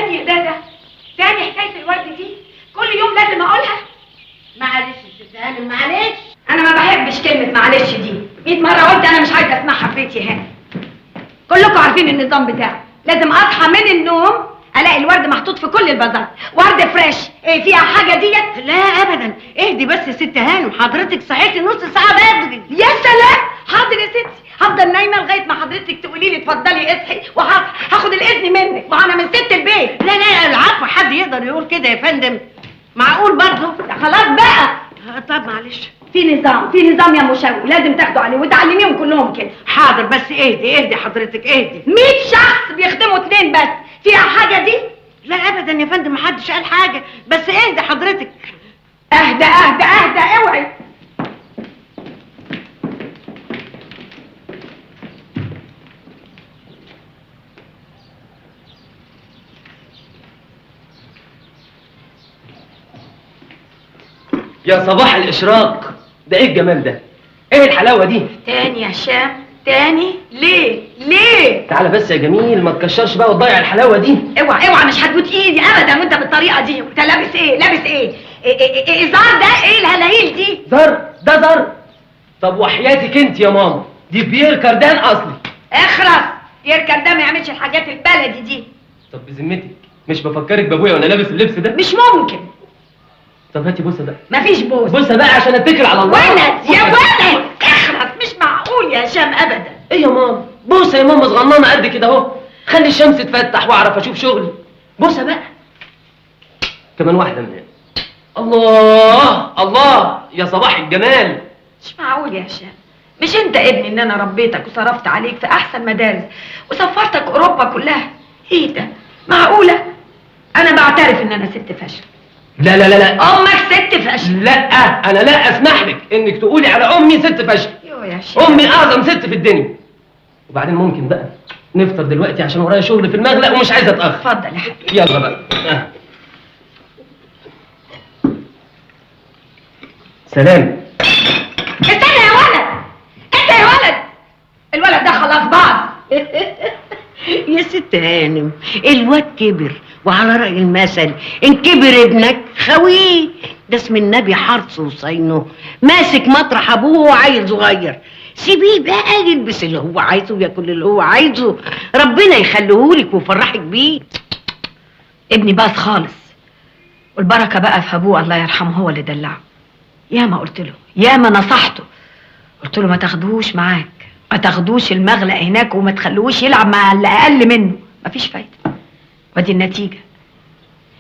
تاني ده تاني حكايه الورد دي كل يوم لازم اقولها. معلش يا ست هانم معلش. انا ما بحبش كلمه معلش دي، 100 مره قلت انا مش عايزه اسمعها في بيتي هنا. كلكم عارفين النظام بتاعي، لازم اصحى من النوم الاقي الورد محطوط في كل البازار، ورد فريش. ايه فيها حاجه ديت؟ لا ابدا، اهدي بس يا ست هانم، حضرتك صحيتي نص ساعه بدري. يا سلام، حاضر يا ستي، هفضل نايمه لغايه ما حضرتك تقولي لي اتفضلي اصحي وهاخد الاذن منك، وانا من ست البيت. لا العفو، حد يقدر يقول كده يا فندم؟ معقول برضه؟ خلاص بقى. طب معلش، في نظام يا مشاوي، لازم تاخدوا عليه وتعلميهم كلهم كده. حاضر، بس اهدي حضرتك اهدي. 100 شخص بيخدموا 2 بس، فيها حاجه دي؟ لا ابدا يا فندم، محدش قال حاجه، بس اهدي حضرتك. اهدى اوعي. يا صباح الاشراق، ده ايه الجمال ده؟ ايه الحلاوه دي؟ تاني يا هشام تاني؟ ليه؟ تعالى بس يا جميل، ما تكشرش بقى وتضيع الحلاوه دي. اوعى، مش هتبوت ايدي ابدا وانت بالطريقه دي. وانت لابس ايه؟ زار ده؟ ايه الهلاهيل دي؟ زر؟ ده زر؟ طب وحياتك انت يا ماما، دي بيير كاردان اصلي. اخرس، بيير كاردان ما يعملش الحاجات البلدي دي. طب بذمتك مش بفكرك بابويا وانا لابس اللبس ده؟ مش ممكن. طب هاتي بوسه بقى. مفيش بوسه. بوسه بقى عشان اتكل على الله. ولد يا ولد، اخرس، مش معقول يا هشام ابدا. ايه يا ماما؟ بوسه يا ماما، صغننه قد كده اهو، خلي الشمس تفتح واعرف اشوف شغلي. بوسه بقى. كمان واحده من هنا. الله يا صباح الجمال. مش معقول يا هشام، مش انت ابني ان انا ربيتك وصرفت عليك في احسن مدارس وسفرتك اوروبا كلها؟ ايه ده؟ معقوله؟ انا بعترف ان انا ست فاشله. لا امك ست فاشله. لا، انا لا اسمح لك انك تقولي على امي ست فاشله. يا هشام، امي اعظم ست في الدنيا. وبعدين ممكن بقى نفطر دلوقتي عشان ورايا شغل في المغلق ومش عايزه اتاخر. اتفضل يا حبيبي. يلا بقى. سلام. استنى يا ولد، انت يا ولد، الولد ده خلاص باظ. يا ست هانم، الواد كبر، وعلى رأي المثل ان كبر ابنك خويه. ده اسم النبي حرص وصينه، ماسك مطرح ابوه وهو عيل صغير. سيبيه بقى يلبس اللي هو عايزه وياكل اللي هو عايزه، ربنا يخليهولك ويفرحك بيه. ابني باظ خالص، والبركه بقى في ابوه الله يرحمه، هو اللي دلعه. ياما قلت له، ياما نصحته، قلت له ما تاخدوش معاك، ما تاخدوش المغلق هناك، وما تخلوش يلعب مع اللي اقل منه. مفيش فايده، ودي النتيجه.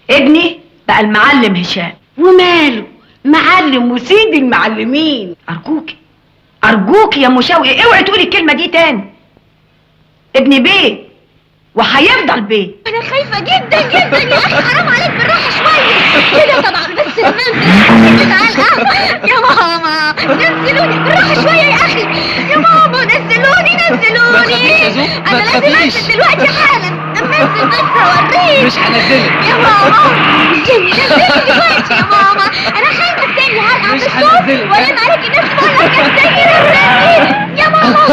ابني بقى المعلم هشام. وماله، معلم وسيد المعلمين. ارجوك يا مشاوي، اوعي تقولي الكلمه دي تاني. ابني بيه وهيفضل بيه. انا خايفه جدا يا اخي، حرام عليك، بالراحه شويه كده طبعا، بس المنزل تعال. يا ماما نزلوني بالراحه شويه يا اخي، يا ماما نزلوني. انا لازم انزل دلوقتي حالا، انزل بس اوريك. مش هنزلك يا ماما، نزلني دلوقتي يا ماما، انا خايفه التاني هرقع في الصوت والم عليك الناس تقول لك ازاي نزلني. يا ماما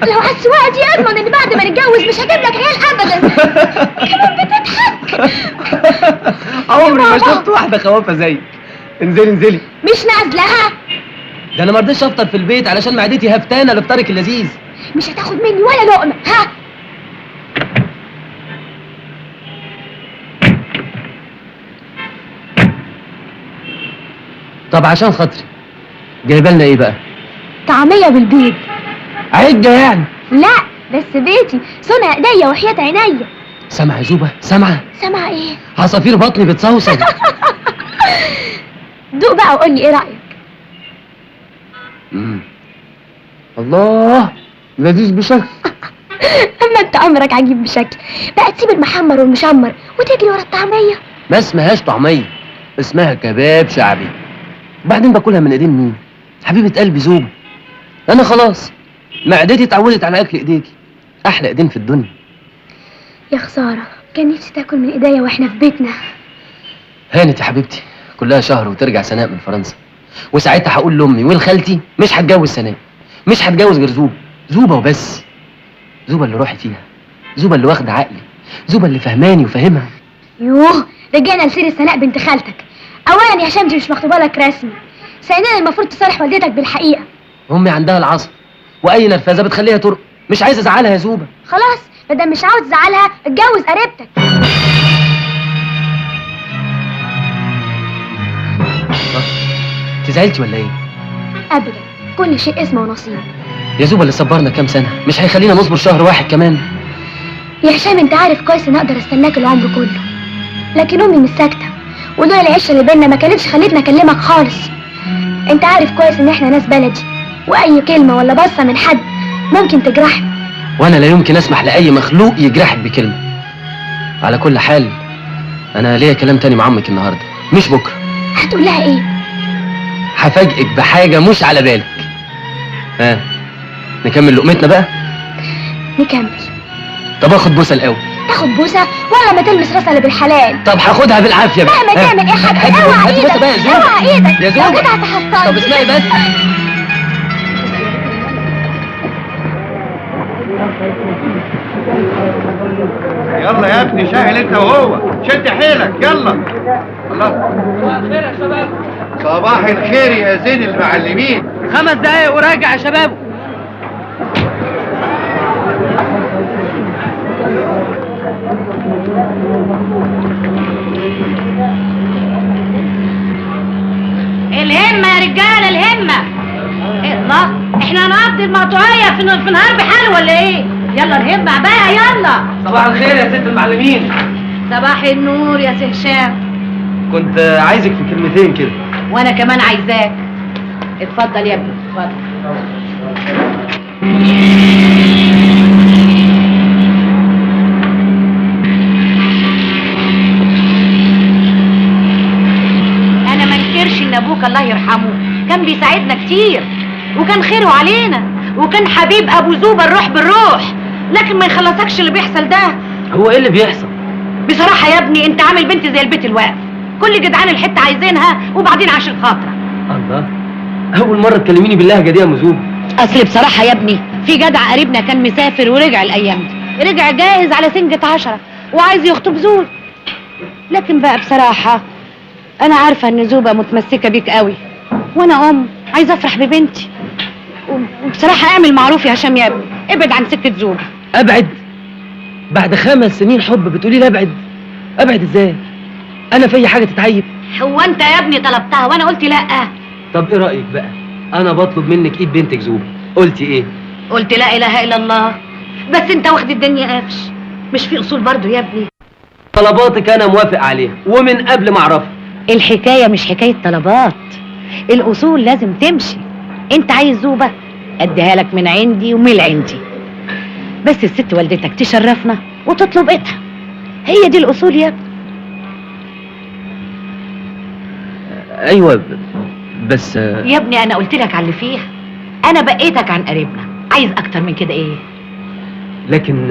لو على السواقه دي اضمن ان بعد ما نتجوز مش هجيب لك عيال ابدا. كمان بتضحك. عمري ما شفت واحده خوافه زيك. انزلي. مش نازلها. ده انا ما رضيتش افطر في البيت علشان معدتي هفتانه لفطارك اللذيذ. مش هتاخد مني ولا لقمه، ها؟ طب عشان خاطري جايبه لنا ايه بقى؟ طعميه بالبيض. عجه يعني؟ لا بس بيتي، صنع ايديا وحياة عينيا. سامعه يا زوبه؟ سامعه ايه؟ عصافير بطني بتصوصو. دوق بقى وقول لي ايه رايك. الله، لذيذ بشكل. اما انت عمرك عجيب بشكل. بقى تسيب المحمر والمشمر وتجري ورا الطعميه. ما اسمهاش طعميه، اسمها كباب شعبي. وبعدين باكلها من ايدين مين؟ حبيبه قلبي زوبه. انا خلاص معدتي اتعودت على اكل ايديكي، احلى ايدين في الدنيا. يا خساره، كان نفسي تاكل من ايديا واحنا في بيتنا. هانت يا حبيبتي، كلها شهر وترجع سناء من فرنسا، وساعتها هقول لامي ولخالتي مش هتجوز سناء، مش هتجوز غير زوبه وبس. زوبه اللي روحي فيها، زوبه اللي واخده عقلي، زوبه اللي فهماني وفاهمها. يوه، رجعنا لسيرة سناء بنت خالتك. اولا يا هشام دي مش مخطوبه لك رسمي، ثانيا المفروض تصالح والدتك بالحقيقه. امي عندها العصب، واي نرفزه بتخليها ترق. مش عايز ازعلها يا زوبه. خلاص بدل مش عاوز تزعلها اتجوز قريبتك. انت زعلتي ولا ايه؟ ابدا، كل شيء اسمه ونصيب. يا زوبه اللي صبرنا كام سنه مش هيخلينا نصبر شهر واحد كمان. يا هشام انت عارف كويس ان اقدر استناك العمر كله، لكن امي مش ساكته، ودول العشره اللي بينا ما كانتش خلتني اكلمك خالص. انت عارف كويس ان احنا ناس بلدي، واي كلمه ولا بصه من حد ممكن تجرحني. وانا لا يمكن اسمح لاي مخلوق يجرحك بكلمه. على كل حال انا ليا كلام تاني مع امك النهارده مش بكره. هتقول لها ايه؟ هفاجئك بحاجه مش على بالك. ها نكمل لقمتنا بقى؟ نكمل. طب اخد بوسه الاول. تاخد بوسه ولا ما تلمس راسها اللي بالحلال؟ طب هاخدها بالعافيه بقى. مهما تعمل ايه حاجه اوعى ايدك، اوعى ايدك يا زوبة. لو كده هتحصلني. طب اسمعي بس. يلا يا ابني شاهل انت وهو، شد حيلك يلا. الله، صباح الخير يا شباب. صباح الخير يا زين المعلمين. 5 دقايق وراجع يا شباب. الهمة يا رجالة الهمة. الله، احنا هنقضي المقطوعية في نهار بحال ولا ايه؟ يلا الهمة بقى يلا. صباح الخير يا ست المعلمين. صباح النور يا سي هشام. كنت عايزك في كلمتين كده. وانا كمان عايزاك. اتفضل يا ابني اتفضل. انا ما انكرش ان ابوك الله يرحمه كان بيساعدنا كتير، وكان خيره علينا، وكان حبيب ابو زوبة الروح بالروح، لكن ما يخلصكش اللي بيحصل ده. هو ايه اللي بيحصل؟ بصراحة يا ابني انت عامل بنت زي البيت الواقف، كل جدعان الحتة عايزينها وبعدين عشان خاطرك. الله، اول مرة تكلميني باللهجة دي يا مزوب. اصل بصراحة يا ابني في جدع قريبنا كان مسافر ورجع الايام دي، رجع جاهز على سنجة 10 وعايز يخطب زوب. لكن بقى بصراحة انا عارفة ان زوبة متمسكة بيك قوي، وانا عايزة افرح ببنتي، وبصراحة اعمل معروف يا هشام يا ابني، ابعد عن سكة زوبة. ابعد؟ بعد 5 سنين حب بتقولي لي ابعد؟ ابعد ازاي؟ انا في حاجة تتعيب؟ هو انت يا ابني طلبتها وانا قلت لا؟ طب ايه رأيك بقى؟ انا بطلب منك ايد بنتك زوبة، قلتي ايه؟ قلت لا اله الا الله، بس انت واخد الدنيا قفش، مش في اصول برضو يا ابني. طلباتك انا موافق عليها ومن قبل ما اعرفها. الحكاية مش حكاية طلبات، الاصول لازم تمشي. انت عايز زوبة اديها لك من عندي ومن عندي، بس الست والدتك تشرفنا وتطلب ايدها، هي دي الاصول يا ابني. ايوه بس يا ابني انا قلت لك على اللي فيها، انا بقيتك عن قريبنا، عايز اكتر من كده ايه؟ لكن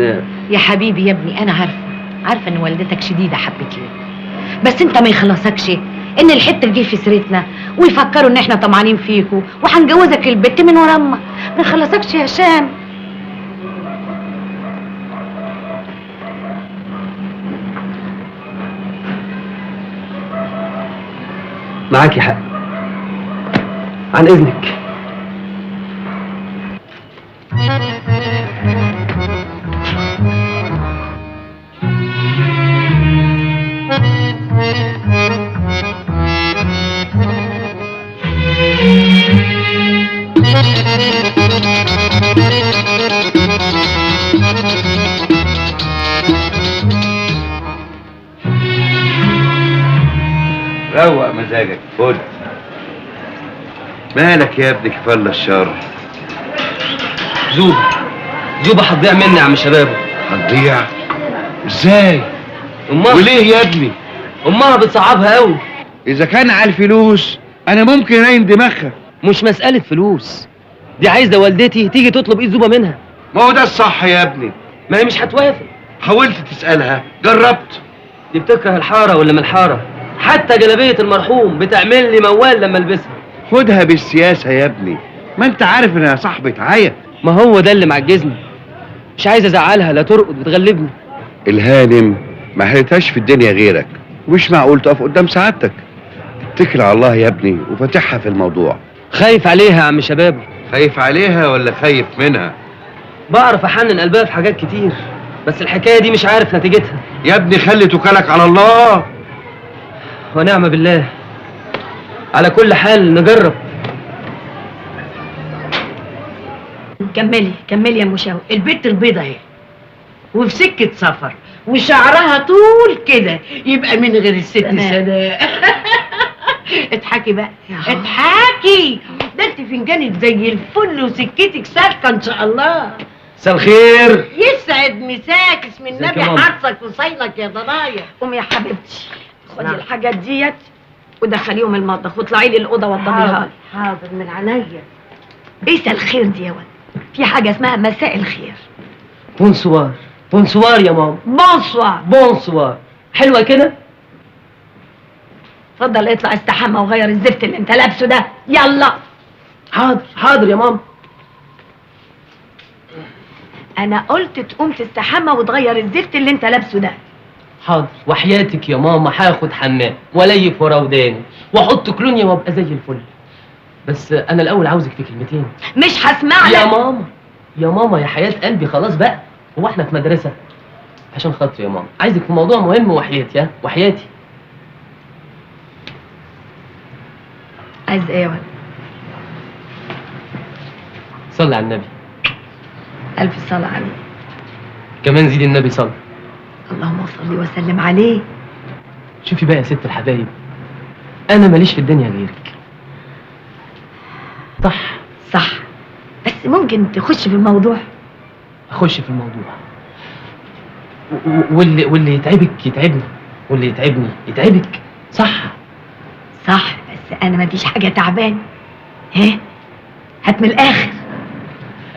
يا حبيبي يا ابني انا عارفه ان والدتك شديده حبتين، بس انت ما يخلصكش ان الحته تجي في سيرتنا ويفكروا ان احنا طمعانين فيكوا وهنجوزك البت من ورا امك. ما يخلصكش يا هشام. معاكي حق، عن اذنك. روق مزاجك، خد. مالك يا ابني كفالة الشر؟ زوبة هتضيع مني يا عم شبابه. هتضيع؟ ازاي؟ امها. وليه يا ابني؟ امها بتصعبها قوي. اذا كان على الفلوس انا ممكن انين دماغها. مش مسألة فلوس، دي عايزة والدتي تيجي تطلب ايد زوبة منها. ما هو ده الصح يا ابني. ما هي مش هتوافق. حاولت تسألها؟ جربت؟ دي بتكره الحارة ولا من الحارة، حتى جلابية المرحوم بتعمل لي موال لما البسها. خدها بالسياسة يا ابني، ما انت عارف انها صاحبة عيا. ما هو ده اللي معجزني، مش عايز ازعلها لا ترقد وتغلبني. الهانم ما حلتهاش في الدنيا غيرك، ومش معقول تقف قدام سعادتك. اتكل على الله يا ابني وفتحها في الموضوع. خايف عليها يا عم شباب. خايف عليها ولا خايف منها؟ بعرف احنن قلبها في حاجات كتير، بس الحكايه دي مش عارف نتيجتها. يا ابني خلي توكلك على الله. ونعم بالله. على كل حال نجرب. كملي يا مشاور. البت البيضة اهي وفي سكة سفر وشعرها طول كده، يبقى من غير الست سناء. اضحكي بقى اضحكي، ده انت فنجانك زي الفل وسكتك سالكة ان شاء الله. مساء الخير. يسعد مساك، اسم النبي يا ماما؟ حرصك وصينك يا ضنايا. قومي يا حبيبتي، خدي نعم. الحاجات ديت ودخليهم المطبخ واطلعي لي الاوضه وضبيها لي. حاضر من عينيا. ايه الخير دي يا ولد؟ في حاجه اسمها مساء الخير. بونسوار. بونسوار يا ماما. بونسوار. بونسوار. حلوه كده. اتفضل اطلع استحمى وغير الزفت اللي انت لابسه ده، يلا. حاضر حاضر يا ماما. انا قلت تقوم تستحمى وتغير الزفت اللي انت لابسه ده. حاضر وحياتك يا ماما هاخد حمام واليف ورا وداني واحط كلونيا وابقى زي الفل. بس انا الاول عاوزك في كلمتين. مش هسمع يا لك. ماما يا ماما يا حياة قلبي خلاص بقى، هو احنا في مدرسة؟ عشان خاطري يا ماما عايزك في موضوع مهم وحياتي. ها وحياتي. عايز ايه يا ولد؟ صلي على النبي. الف صلاه عليه. كمان زيد النبي صلي. اللهم صل وسلم عليه. شوفي بقى يا ست الحبايب، انا ماليش في الدنيا غيرك. صح. صح، بس ممكن تخش في الموضوع؟ اخش في الموضوع. واللي يتعبك يتعبني، واللي يتعبني يتعبك. صح. صح، بس انا ما فيش حاجه تعبان. ها، هات من الاخر.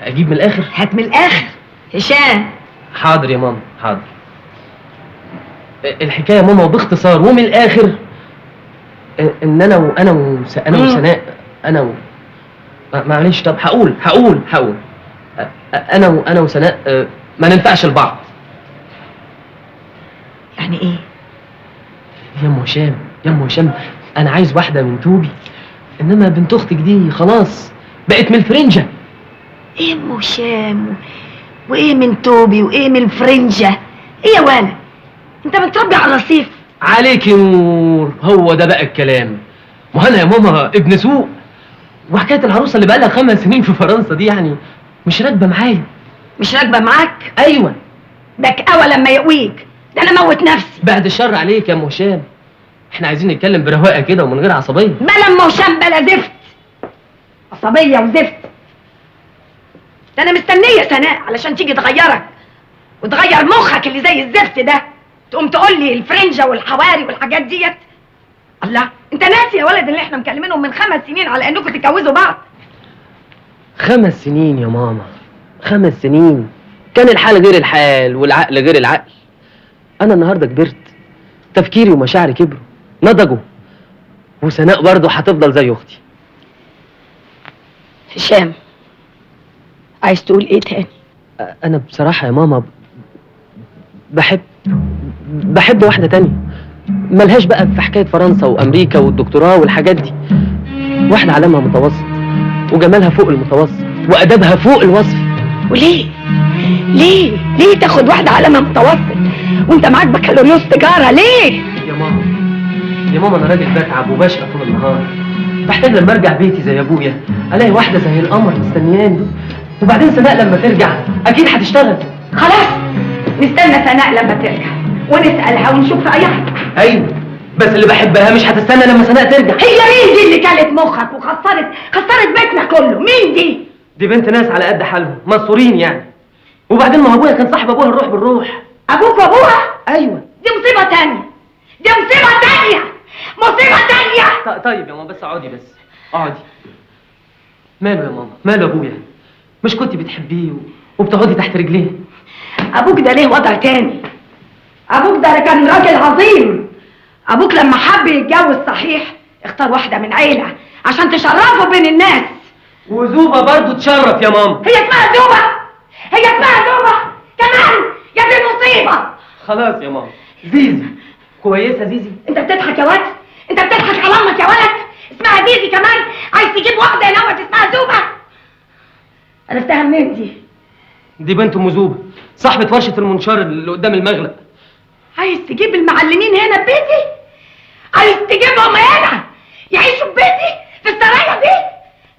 اجيب من الاخر. هات من الاخر هشام. حاضر يا ماما حاضر. الحكايه يا ماما وباختصار ومن الاخر ان انا وسناء. معلش. طب هقول انا وسناء ما ننفعش لبعض. يعني ايه؟ يا ام هشام انا عايز واحده من توبي، انما بنت اختك دي خلاص بقت من الفرنجه. ايه ام هشام وايه من توبي وايه من الفرنجه؟ ايه يا ولد، انت متربي على رصيف؟ عليك نور، هو ده بقى الكلام. وانا يا ماما ابن سوق، وحكايه العروسه اللي بقى لها 5 سنين في فرنسا دي يعني مش راكبه معايا. مش راكبه معاك؟ ايوه. ده كقوى لما يقويك، ده انا موت نفسي. بعد الشر عليك يا ام هشام، احنا عايزين نتكلم برواقه كده ومن غير عصبيه. بلا ام هشام بلا زفت، عصبيه وزفت. ده انا مستنيه سناء علشان تيجي تغيرك وتغير مخك اللي زي الزفت ده، تقوم تقول لي الفرنجه والحواري والحاجات ديت. الله، انت ناسي يا ولد اللي احنا مكلمينهم من 5 سنين على انكم تتجوزوا بعض؟ 5 سنين يا ماما، 5 سنين كان الحال غير الحال والعقل غير العقل. انا النهارده كبرت، تفكيري ومشاعري كبروا نضجوا، وسناء برضه هتفضل زي اختي. هشام، عايز تقول ايه تاني؟ انا بصراحه يا ماما بحب واحده تانية ملهاش بقى في حكايه فرنسا وامريكا والدكتوراه والحاجات دي. واحده علامها متوسط وجمالها فوق المتوسط وادبها فوق الوصف. وليه؟ ليه تاخد واحده علامه متوسط وانت معاك بكالوريوس تجاره؟ ليه؟ يا ماما انا راجل بتعب وبشقى طول النهار، بحتاج لما ارجع بيتي زي ابويا الاقي واحده زي القمر مستنياني. وبعدين سناء لما ترجع اكيد هتشتغل. خلاص نستنى سناء لما ترجع ونسالها ونشوف رايها. ايوه بس اللي بحبها مش هتستنى لما سناء ترجع. هي مين دي اللي كلت مخك وخسرت بيتنا كله؟ مين دي؟ دي بنت ناس على قد حالهم مستورين يعني. وبعدين ما ابويا كان صاحب ابوها الروح بالروح. ابوك وابوها؟ ايوه. دي مصيبه تانية، مصيبه تانية. طيب يا ماما بس اقعدي اقعدي. ماله يا ماما، ماله ابويا؟ مش كنتي بتحبيه وبتقعدي تحت رجليه؟ ابوك ده ليه وضع تاني. ابوك ده كان راجل عظيم. ابوك لما حب يتجوز صحيح اختار واحده من عيله عشان تشرفه بين الناس. وزوبه برضه تشرف يا ماما. هي اسمها زوبه كمان؟ يا دي المصيبه. خلاص يا ماما. زيزي كويسه زيزي؟ انت بتضحك يا ولد؟ انت بتضحك على امك يا ولد؟ اسمها زيزي كمان؟ عايز تجيب واحده هنا اسمها زوبه؟ عرفتها منين دي؟ دي بنت ام زوبه صاحبه ورشه المنشار اللي قدام المغلق. عايز تجيب المعلمين هنا ببيتي؟ عايز تجيبهم هنا يعيشوا ببيتي في السرايا دي؟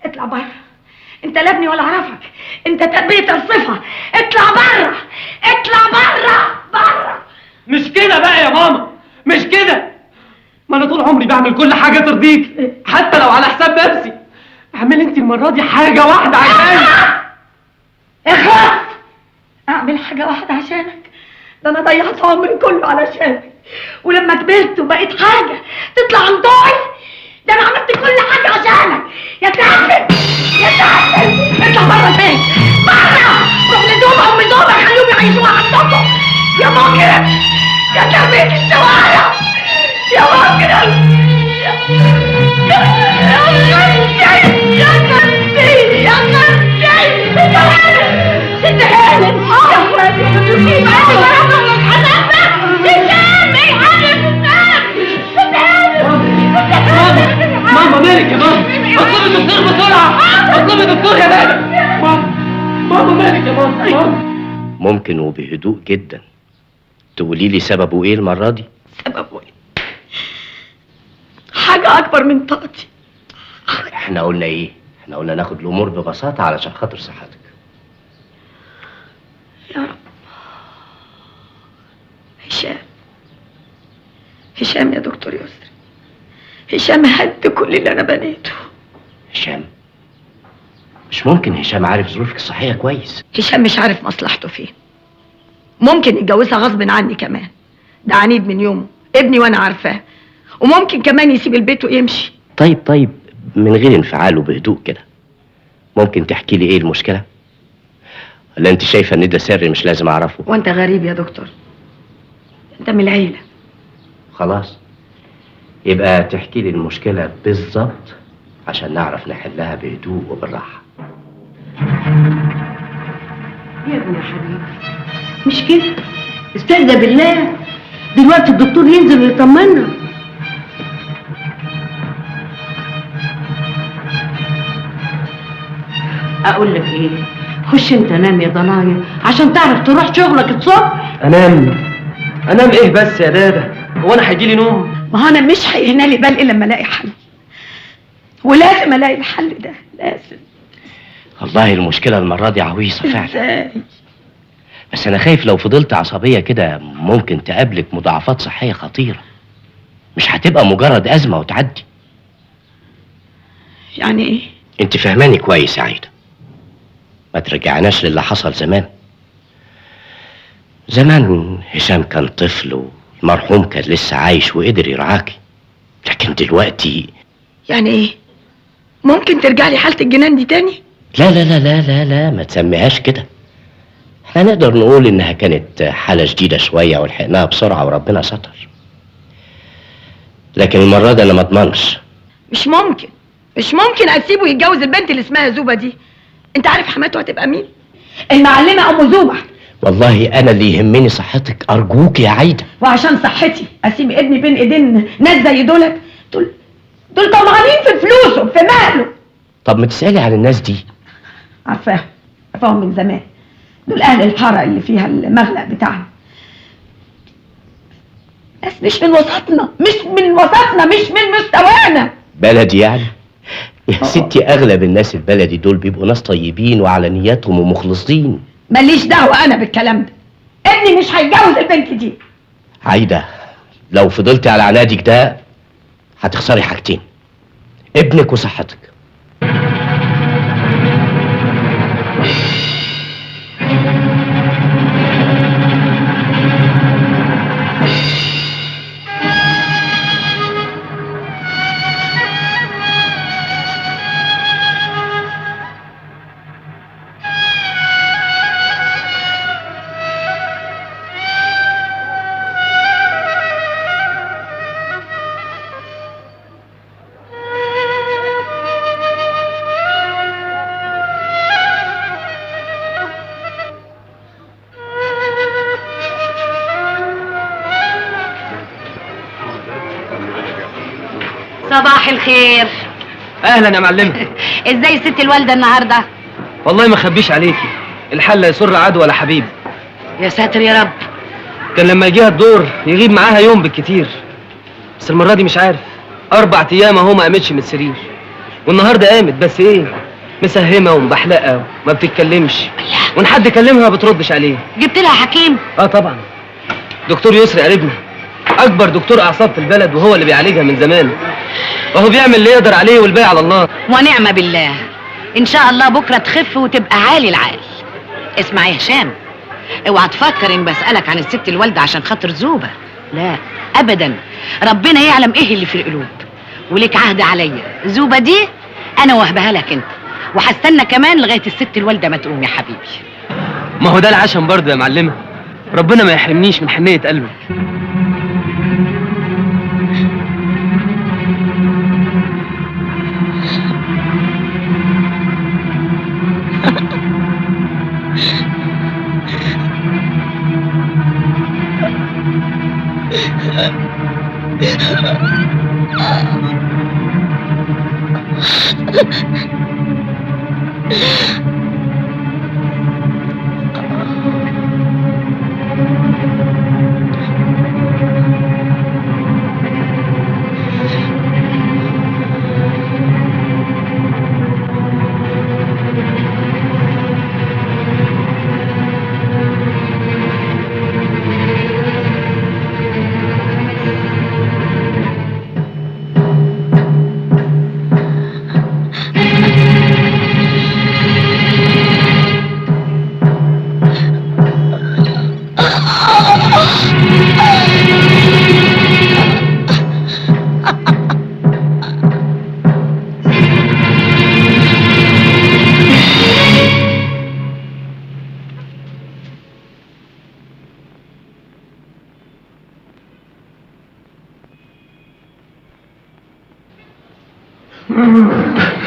اطلع بره، انت لا ابني ولا اعرفك، انت تربيه الصفه، اطلع بره، اطلع بره بره. مش كده بقى يا ماما، مش كده. ما انا طول عمري بعمل كل حاجه ترضيك حتى لو على حساب نفسي. اعملي انت المره دي حاجه واحده عشاني. اخلص. اعمل حاجه واحده عشانك؟ ده انا ضيعت عمري كله علشانك، ولما كبرت وبقيت حاجه تطلع عن ضوعي. ده انا عملت كل حاجه عشانك يا سافل، يا سافل. اطلع بره البيت، بره. روح لزوبه ام زوبه خليهم يعيشوها عندكم يا مجرم، يا تربيه الشوارع، يا مجرم، يا خرتي، يا خرتي، يا خرتي. ست هانم يا اخواتي المصيبه ماما مالك يا ماما؟ اطلبي دكتور بسرعه، اطلبي دكتور يا بابا. ماما مالك يا ماما؟ ممكن وبهدوء جدا تقولي لي سببه ايه المره دي؟ سببه ايه؟ حاجه اكبر من طاقتي. احنا قلنا ايه؟ احنا قلنا ناخد الامور ببساطه علشان خاطر صحتك. يا رب. هشام يا دكتور يسري، هشام هد كل اللي انا بنيته. هشام؟ مش ممكن هشام عارف ظروفك الصحيه كويس. هشام مش عارف مصلحته فين، ممكن يتجوزها غصب عني كمان، ده عنيد من يومه ابني وانا عارفاه، وممكن كمان يسيب البيت ويمشي. طيب من غير انفعال وبهدوء كده، ممكن تحكي لي ايه المشكله؟ ولا انت شايفه ان ده سر مش لازم اعرفه؟ وانت غريب يا دكتور، انت من العيله. خلاص، يبقى تحكي لي المشكله بالظبط عشان نعرف نحلها بهدوء وبالراحه. يا ابني يا حبيبي مش كده، استهدى بالله، دلوقتي الدكتور ينزل ويطمنا. اقول لك ايه، خش انت نام يا ضنايا عشان تعرف تروح شغلك الصبح. انام ايه بس يا دادا؟ هو انا هيجيلي نوم؟ ما هو انا مش هيهنا لي بال الا لما الاقي حل، ولازم الاقي الحل ده، لازم. والله المشكله المره دي عويصه فعلا. ازاي؟ بس انا خايف لو فضلت عصبيه كده ممكن تقابلك مضاعفات صحيه خطيره، مش هتبقى مجرد ازمه وتعدي. يعني ايه؟ انت فهماني كويس يا عايده، ما ترجعناش للي حصل زمان. زمان هشام كان طفل والمرحوم كان لسه عايش وقدر يرعاكي، لكن دلوقتي يعني ايه؟ ممكن ترجع لي حالة الجنان دي تاني؟ لا لا لا لا لا لا، ما تسميهاش كده. احنا نقدر نقول انها كانت حالة جديدة شوية ولحقناها بسرعة وربنا ستر، لكن المرة دي انا ما اضمنش. مش ممكن اسيبه يتجوز البنت اللي اسمها زوبة دي. انت عارف حماته هتبقى مين؟ المعلمة ام زوبة. والله انا اللي يهمني صحتك، ارجوك يا عايدة. وعشان صحتي اسيب ابني بين ايدين ناس زي دولت؟ دول طمعانين في فلوسه في ماله. طب ما تسألي عن الناس دي. عارفاهم من زمان، دول اهل الحاره اللي فيها المغلق بتاعنا، ناس مش من وسطنا، مش من مستوانا. بلدي يعني؟ يا ستي اغلب الناس البلدي دول بيبقوا ناس طيبين وعلى نياتهم ومخلصين. ماليش دعوه انا بالكلام ده، ابني مش هيتجوز البنت دي. عايدة، لو فضلتي على عنادك ده هتخسري حاجتين، ابنك وصحتك. صباح الخير. اهلا يا معلمه. ازاي الست الوالده النهارده؟ والله ما اخبيش عليكي، الحل لا يسر عدو ولا حبيب. يا ساتر يا رب. كان لما يجيها الدور يغيب معاها يوم بالكتير، بس المره دي مش عارف، 4 ايام اهو ما قامتش من السرير، والنهارده قامت بس ايه، مسهمه ومبحلقه وما بتتكلمش، وان حد كلمها ما بتردش عليه. جبت لها حكيم؟ طبعا، دكتور يسري قريبنا، اكبر دكتور اعصاب في البلد وهو اللي بيعالجها من زمان، وهو بيعمل اللي يقدر عليه والباقي على الله. ونعم بالله. ان شاء الله بكره تخف وتبقى عالي العال. اسمع يا هشام، اوعى تفكر ان بسالك عن الست الوالده عشان خاطر زوبه، لا ابدا، ربنا يعلم ايه اللي في القلوب، وليك عهد عليا، زوبه دي انا وهبها لك انت، وهستنى كمان لغايه الست الوالده ما تقوم يا حبيبي. ما هو ده العشم برضه يا معلمه، ربنا ما يحرمنيش من حنيه قلبك.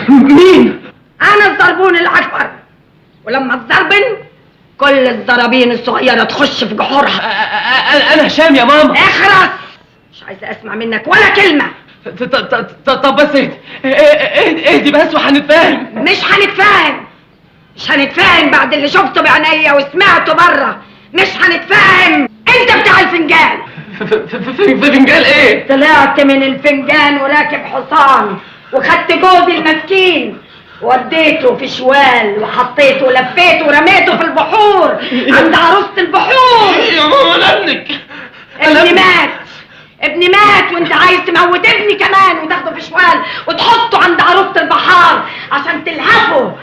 مين؟ أنا الزربون الأكبر، ولما تزربن كل الزرابين الصغيرة تخش في جحورها. انا هشام يا ماما. اخرس، مش عايزة أسمع منك ولا كلمة. طب بس اهدي بس وهنتفاهم. مش هنتفاهم بعد اللي شفته بعينيا وسمعته بره، مش هنتفاهم. أنت بتاع الفنجان. فنجان ايه؟ طلعت من الفنجان وراكب حصان، وخدت جوزي المسكين وديته في شوال وحطيته ولفيته ورميته في البحور عند عروسة البحور. يا ماما انا ابنك. ابني مات وانت عايز تموت ابني كمان وتاخده في شوال وتحطه عند عروسة البحار عشان تلهفه.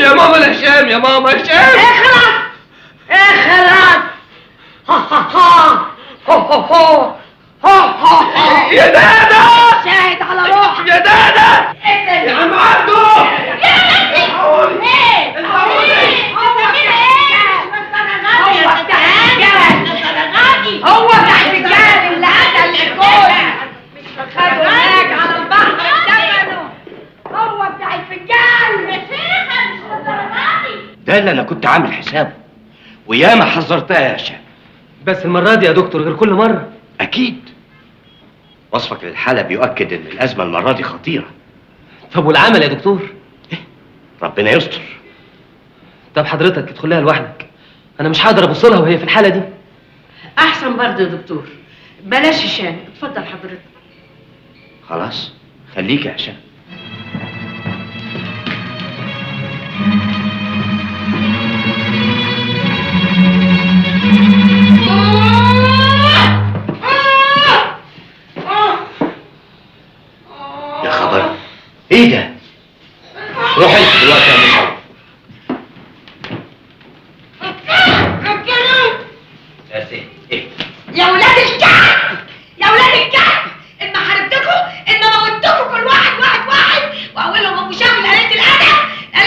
يا ماما انا هشام، يا ماما هشام. اخرس. ها يا دادا شاهد على روحك يا دادا. يا عم عبده هو بتاع الرجال اللي قتل الكل، مش خدوا هناك على البحر ودفنوا. هو بتاع الفنجان. ده اللي انا كنت عامل حسابه، وياما حذرتها يا هشام. بس المرة دي يا دكتور غير كل مرة. اكيد وصفك للحالة بيؤكد ان الازمة المرة دي خطيرة. طب والعمل يا دكتور؟ ربنا يستر. طب حضرتك ادخلها لوحدك، انا مش هقدر ابص لها وهي في الحالة دي. احسن برضه يا دكتور، بلاش هشام، اتفضل حضرتك. خلاص خليك يا هشام. يا خبر، ايه ده؟ روح انت دلوقتي يا مصعب. بس ايه؟ يا ولاد الكهف، يا ولاد الكهف، اما حاربتكم اما موتكم كل واحد واولهم ابو شاف قليلة الادب. انا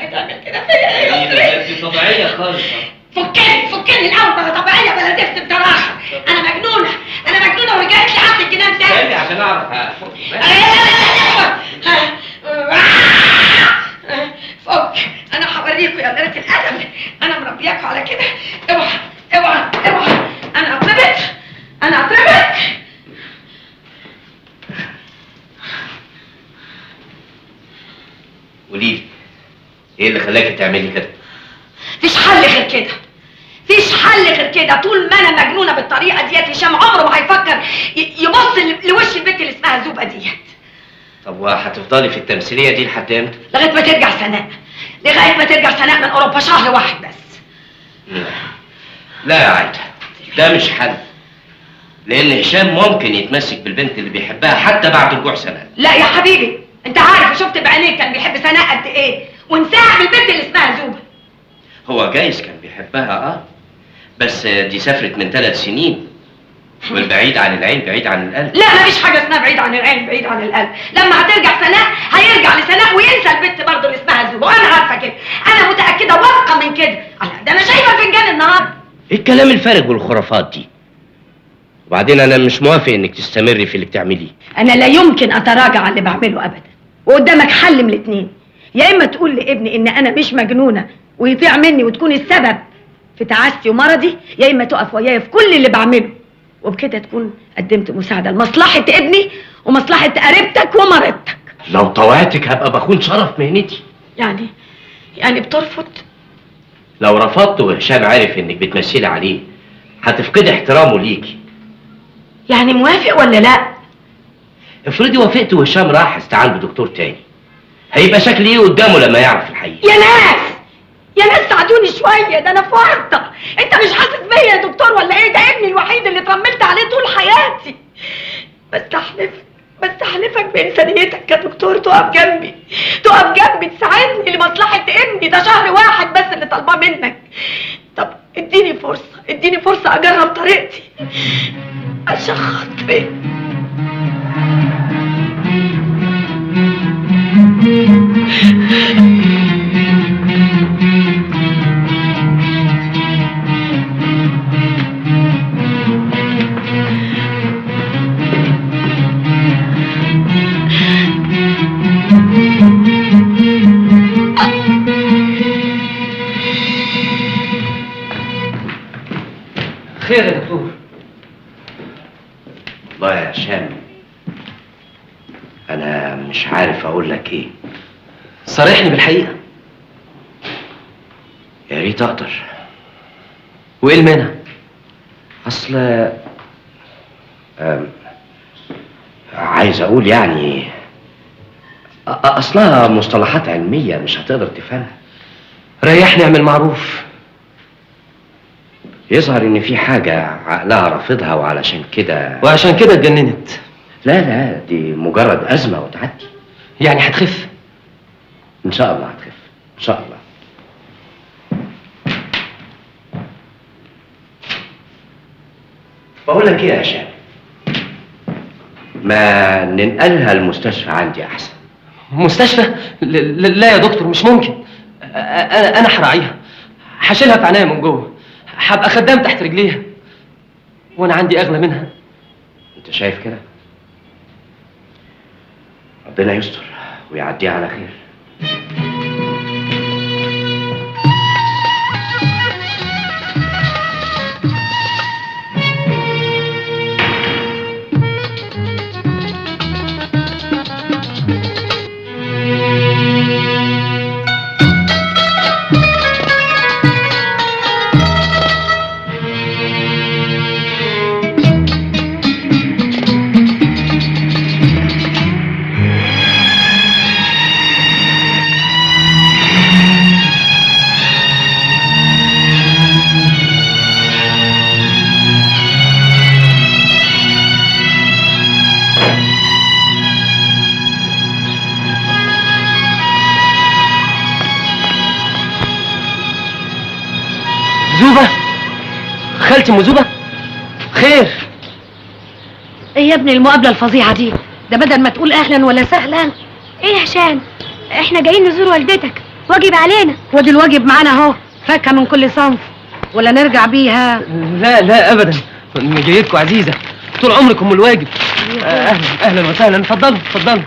ايه تعمل كده فيا ايه؟ دي طبيعية خالص. فكني الاول بلا طبيعية بلا زفت الدراخة. انا مجنونة ورجعت لي حد الجنان تاني. استني عشان اعرف. فك، انا هوريكم يا قليلة الادب، انا مربياكوا على كده. اوعى، انا اضربك. ايه اللي خلاكي تعملي كده؟ فيش حل غير كده، فيش حل غير كده. طول ما انا مجنونه بالطريقه ديت هشام عمره ما هيفكر يبص لوش البنت اللي اسمها زوبه ديت. طب وهتفضلي في التمثيليه دي لحد امتى؟ لغايه ما ترجع سناء، لغايه ما ترجع سناء من اوروبا، شهر واحد بس. لا يا عايده، ده مش حل، لان هشام ممكن يتمسك بالبنت اللي بيحبها حتى بعد رجوع سناء. لا يا حبيبي، انت عارف وشفت بعينيك كان بيحب سناء قد ايه، وانساها بالبنت اللي اسمها زوبه. هو جايز كان بيحبها بس دي سافرت من 3 سنين، والبعيد عن العين بعيد عن القلب. لا مفيش حاجه اسمها بعيد عن العين بعيد عن القلب. لما هترجع سناء هيرجع لسناء وينسى البنت برضه اللي اسمها زوبه، وانا عارفه كده، انا متاكده واثقه من كده. ده انا شايفه فنجان النهارده. ايه الكلام الفارغ والخرافات دي؟ وبعدين انا مش موافق انك تستمري في اللي بتعمليه. انا لا يمكن اتراجع عن اللي بعمله ابدا، وقدامك حل من الاتنين، يا اما تقول لابني ان انا مش مجنونه ويطيع مني وتكون السبب في تعاسي ومرضي، يا اما تقف وياي في كل اللي بعمله، وبكده تكون قدمت مساعده لمصلحه ابني ومصلحه قريبتك ومرضتك. لو طوعتك هبقى بخون شرف مهنتي. يعني بترفض؟ لو رفضت وهشام عرف انك بتمثلي عليه هتفقدي احترامه ليكي. يعني موافق ولا لا؟ افرضي وافقت وهشام راح استعان بدكتور تاني، هيبقى شكلي ايه قدامه لما يعرف الحقيقه؟ يا ناس ساعدوني شويه، ده انا في ورطه. انت مش حاسس بيا يا دكتور ولا ايه؟ ده ابني الوحيد اللي اترملت عليه طول حياتي. بستحلفك بإنسانيتك يا دكتور تقف جنبي تساعدني لمصلحة ابني. ده شهر واحد بس اللي طالباه منك. طب اديني فرصة اجرب طريقتي. اشخط فين؟ خير يا دكتور؟ والله يا هشام انا مش عارف اقول لك ايه. صارحني بالحقيقه. يا ريت اقدر. وايه المانع؟ اصل عايز اقول يعني اصلها مصطلحات علميه مش هتقدر تفهمها. ريحني اعمل معروف. يظهر ان في حاجه عقلها رافضها وعلشان كده اتجننت. لا دي مجرد ازمه وتعدي. يعني هتخف؟ ان شاء الله هتخف ان شاء الله. بقول لك ايه يا هشام، ما ننقلها المستشفى عندي احسن. مستشفى؟ لا يا دكتور مش ممكن. انا هراعيها، هشيلها في عناية من جوه، هبقى خدام تحت رجليها، وانا عندي اغلى منها. انت شايف كده؟ ربنا يستر ويعديها على خير. زوبة؟ خالتي ام زوبة؟ خير؟ ايه يا ابني المقابلة الفظيعة دي؟ ده بدل ما تقول اهلا ولا سهلا. ايه يا هشام، احنا جايين نزور والدتك، واجب علينا. وادي الواجب معانا اهو، فاكهة من كل صنف، ولا نرجع بيها؟ لا ابدا، مجيتكم عزيزة، طول عمركم الواجب. اهلا وسهلا، اتفضلوا.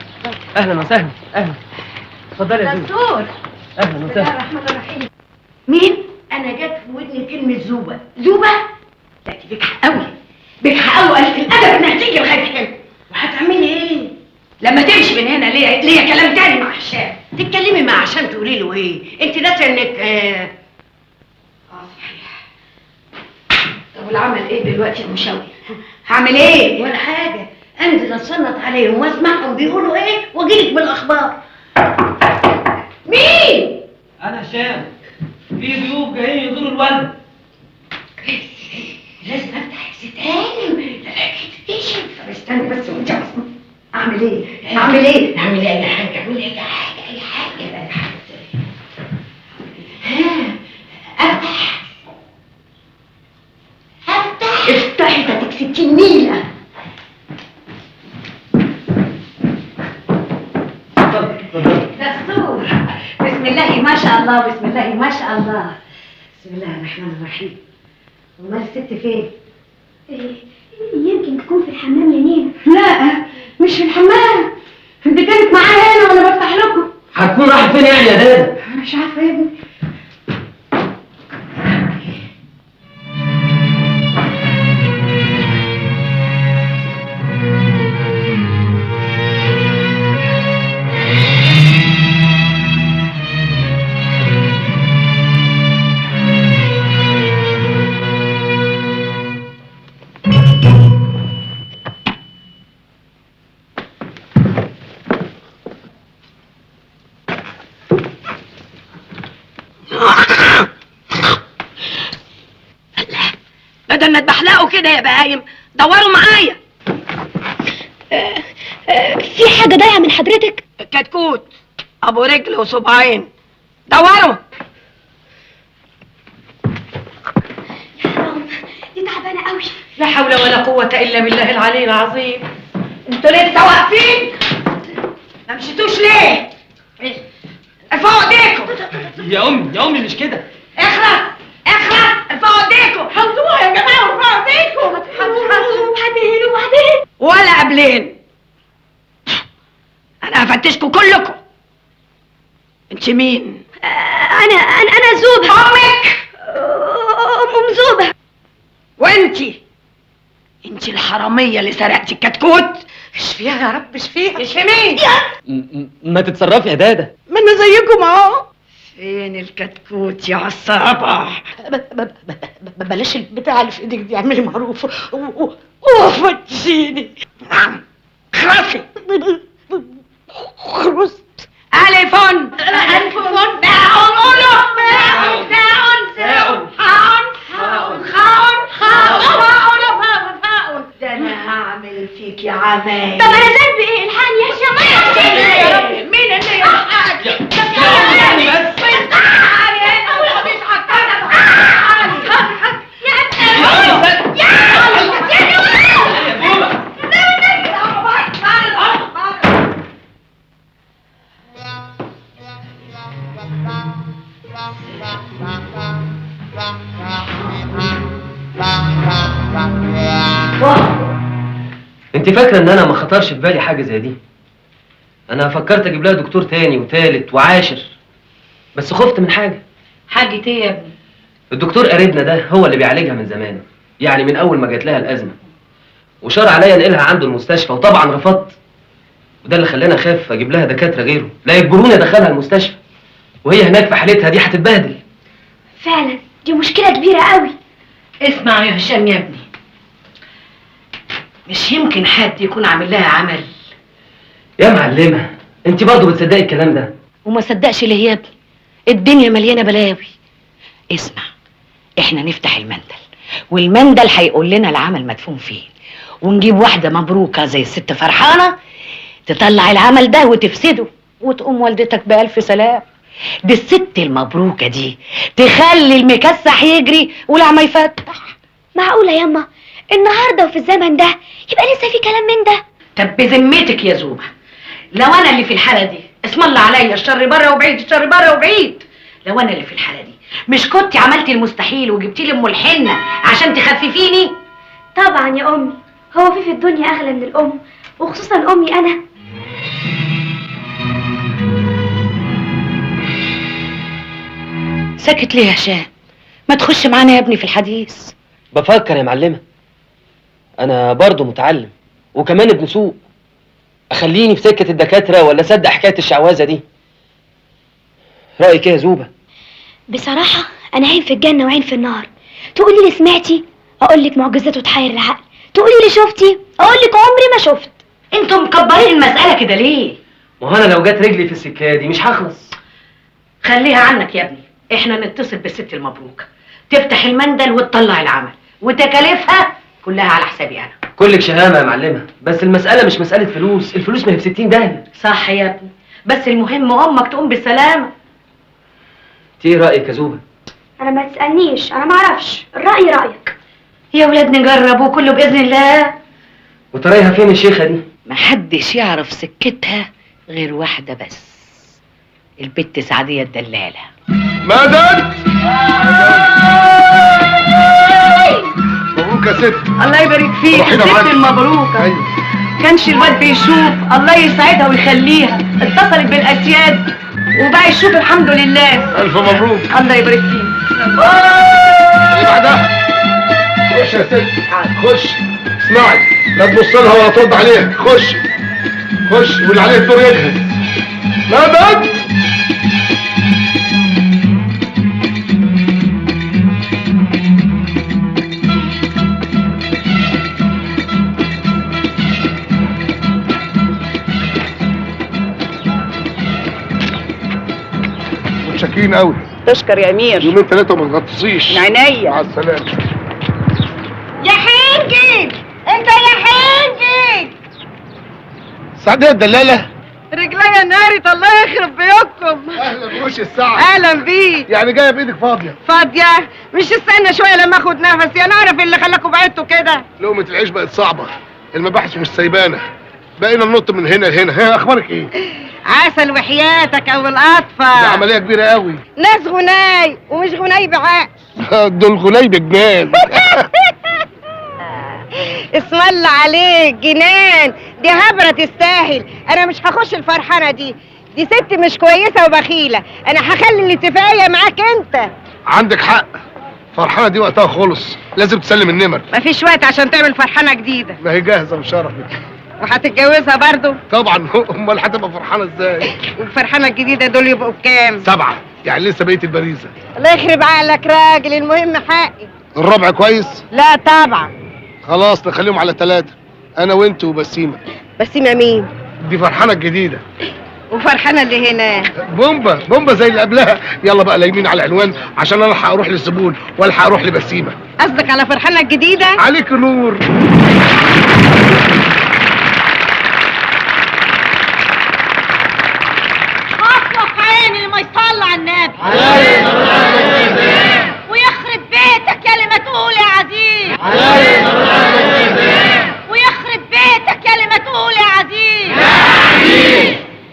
اهلا وسهلا، اتفضلي يا زوبة. دكتور، اهلا وسهلا. الرحمن الرحيم. مين؟ انا جت في ودني كلمة زوبة. لا دي بجحة قوي قالت الادب انها تيجي لغاية هنا. وهتعملي ايه؟ لما تمشي من هنا ليا كلام تاني مع هشام. تتكلمي معاه عشان تقولي له ايه؟ انت ناسيه انك صحيح. طب والعمل ايه دلوقتي يا مشاوي؟ هعمل ايه؟ ولا حاجه، انزل اتصنت عليهم واسمعهم بيقولوا ايه واجيلك بالاخبار. مين؟ انا هشام، في ضيوف جايين يزوروا الولد. لازم افتح الستان. ايش؟ طب استني بس وانت اعمل ايه؟ اعمل ايه؟ اعملي اي حاجه، اعملي اي حاجه، اي حاجه، اي حاجه. ها افتح افتحي ده تكسبتي النيله. دستور. بسم الله ما شاء الله، بسم الله ما شاء الله. بسم الله الرحمن الرحيم. امال الست فين؟ يمكن تكون في الحمام يا نينا. لا مش في الحمام، دي كانت معايا هنا وانا بفتح لكم. هتكون راحت فين يعني يا دادا؟ مش عارفه يا ابني. بدل ما تبحلقوا كده يا بهايم دوروا معايا. في حاجة ضايعة من حضرتك؟ الكتكوت ابو رجل وصباعين، دوروا. حرام، دي تعبانة قوي. لا حول ولا قوة الا بالله العلي العظيم. انتوا لسه واقفين؟ ما مشيتوش ليه؟ ارفعوا ايديكم. يا امي مش كده. اخرس ارفعوا ايديكم. حطوها يا جماعة ارفعوا ايديكم. بعدين وبعدين. ولا قبلين. انا هفتشكم كلكم. انت مين؟ أنا زوبة. امك. أم زوبة. وانتي انتي الحرامية اللي سرقتي الكتكوت. اشفيها يا رب، اشفيها. اشفي مين؟ ما تتصرفي يا دادا. ما انا زيكم اهو. فين الكتكوت يا عصابة؟ بلاش البتاع اللي في ايدك دي، اعملي معروف. فتشيني. خرسي. خرست. ألفون. باعون قولوا. باعون ده انا هعمل فيكي عمايل. طب أنا ذنبي إيه؟ الحقني يا شمال. يا رب مين اللي يلحقك؟ انت فاكره ان انا ما خطرش في بالي حاجه زي دي؟ انا فكرت اجيب لها دكتور تاني وتالت وعاشر، بس خفت من حاجه. حاجة ايه يا ابني؟ الدكتور قريبنا ده هو اللي بيعالجها من زمان، يعني من اول ما جات لها الازمه، وشار عليا انقلها عنده المستشفى، وطبعا رفضت. وده اللي خلاني اخاف اجيب لها دكاتره غيره، لا يجبروني ادخلها المستشفى، وهي هناك في حالتها دي هتتبهدل. فعلا دي مشكلة كبيرة قوي. اسمع يا هشام يا ابني، مش يمكن حد يكون عامل لها عمل. يا معلمه انت برضه بتصدقي الكلام ده؟ وما صدقش ليه يا ابني؟ الدنيا مليانه بلاوي. اسمع، احنا نفتح المندل، والمندل هيقول لنا العمل مدفون فين، ونجيب واحده مبروكه زي الست فرحانه تطلع العمل ده وتفسده، وتقوم والدتك بألف سلام. دي الست المبروكه دي تخلي المكسح يجري والعمى يفتح. معقولة ياما النهاردة وفي الزمن ده يبقى لسه في كلام من ده؟ طب بذمتك يا زوبة، لو انا اللي في الحالة دي، اسم الله عليا الشر بره وبعيد، الشر بره وبعيد، لو انا اللي في الحالة دي مش كنتي عملتي المستحيل وجبتي لي ام الحنة عشان تخففيني؟ طبعا يا أمي، هو في الدنيا أغلى من الأم، وخصوصا أمي أنا. ساكت ليه يا هشام؟ ما تخش معانا يا ابني في الحديث. بفكر يا معلمه، انا برضه متعلم وكمان ابن سوق، اخليني في سكه الدكاتره ولا اصدق حكايه الشعوذه دي؟ رايك ايه يا زوبه؟ بصراحة أنا عين في الجنة وعين في النار. تقولي لي سمعتي أقول لك معجزات وتحير العقل، تقولي لي شفتي أقول لك عمري ما شفت. انتوا مكبرين المسألة كده ليه؟ ما هو انا لو جت رجلي في السكه دي مش هخلص. خليها عنك يا ابني، احنا نتصل بالست المبروك تفتح المندل وتطلع العمل، وتكاليفها كلها على حسابي انا. كلك شهامه يا معلمه، بس المساله مش مساله فلوس، الفلوس ما هي ب 60 داهيه. صح يا ابني، بس المهم امك تقوم بالسلامة. ايه رايك يا زوبه؟ أنا ما تسألنيش، أنا ما أعرفش، الرأي رأيك. يا ولاد نجرب وكله بإذن الله. وترايها فين الشيخه دي؟ محدش يعرف سكتها غير واحدة بس، البت سعدية الدلالة. مدد. مبروك يا ست. الله يبارك فيك روحي لها ست معاك. المبروكة. ايوه. كانش الواد بيشوف، الله يسعدها ويخليها، اتصلت بالاسياد وبقى يشوف الحمد لله. الف مبروك. الله يبارك فيك. اللي بعدها. خش يا ست. خش. اسمعي، لا تبص لها ولا ترد عليها. خش. خش واللي عليه الدور يجهز. مدد. متشكرين قوي. تشكر يا امير. يومين ثلاثة وما تغطسيش. عينيا. مع السلامة. يا حنجي انت يا حنجي. سعدية الدلالة. رجليا نارت، الله يخرب بيوتكم. اهلا بوش الساعة. اهلا بيك. يعني جاية بايدك فاضية. فاضيه؟ مش استنى شويه لما اخد نفسي، انا اعرف اللي خلاكم بعدتوا كده. لقمة العيش بقت صعبة، المباحث مش سايبانة، بقينا ننط من هنا لهنا. ها اخبارك ايه؟ عسل وحياتك او دي القطفه. عملية كبيرة قوي. ناس غناي ومش غناي بعقل. دول غني بجنان. اسم الله عليك جنان، دي هبره تستاهل. انا مش هخش الفرحانه دي ست مش كويسه وبخيله. انا هخلي الاتفاقيه معاك انت. عندك حق، فرحانة دي وقتها خلص، لازم تسلم النمر. مفيش وقت عشان تعمل فرحانه جديده. ما هي جاهزة بشرفك. وهتتجوزها برضو؟ طبعا. امال هتبقى فرحانة ازاي؟ والفرحانه الجديده دول يبقوا بكام؟ 7، يعني لسه بقية البريزة. الله يخرب عقلك راجل، المهم حقي. الربع كويس؟ لا طبعا. خلاص نخليهم على 3، انا وانت وبسيمة. بسيمه مين؟ دي فرحانة الجديدة. وفرحانه اللي هنا؟ بومبا زي اللي قبلها. يلا بقى لايمين على العنوان عشان انا الحق اروح للزبون والحق اروح لبسيمة. قصدك على فرحانه الجديده؟ عليك نور. أصلح عيني ما يطلع النبي. ويخرب بيتك يا اللي ما تقول يا عزيز. ويخرب بيتك يا اللي ما تقول يا عزيز.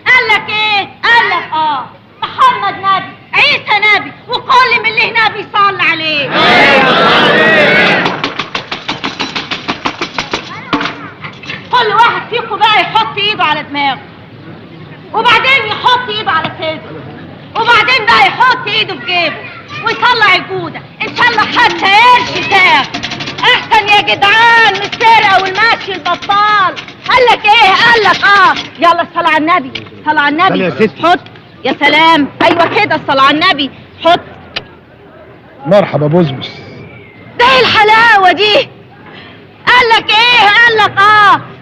قالك ايه؟ قالك محمد نبي، عيسى نبي، وكل من اللي هنا بيصلي عليه. كل واحد فيكم بقى يحط ايده على دماغه، وبعدين يحط ايده على صدره، وبعدين بقى يحط ايده في جيبه ويطلع الجوده، ان شاء الله حتى قرش تاخ. احسن يا جدعان من السرقه والمشي البطال. قالك ايه؟ قالك يلا الصلاه على النبي، صلاه على النبي. يا ستي. حط. يا سلام، ايوه كده الصلاه على النبي. حط. مرحبا بوزبس. ده ايه الحلاوه دي؟ قالك ايه؟ قالك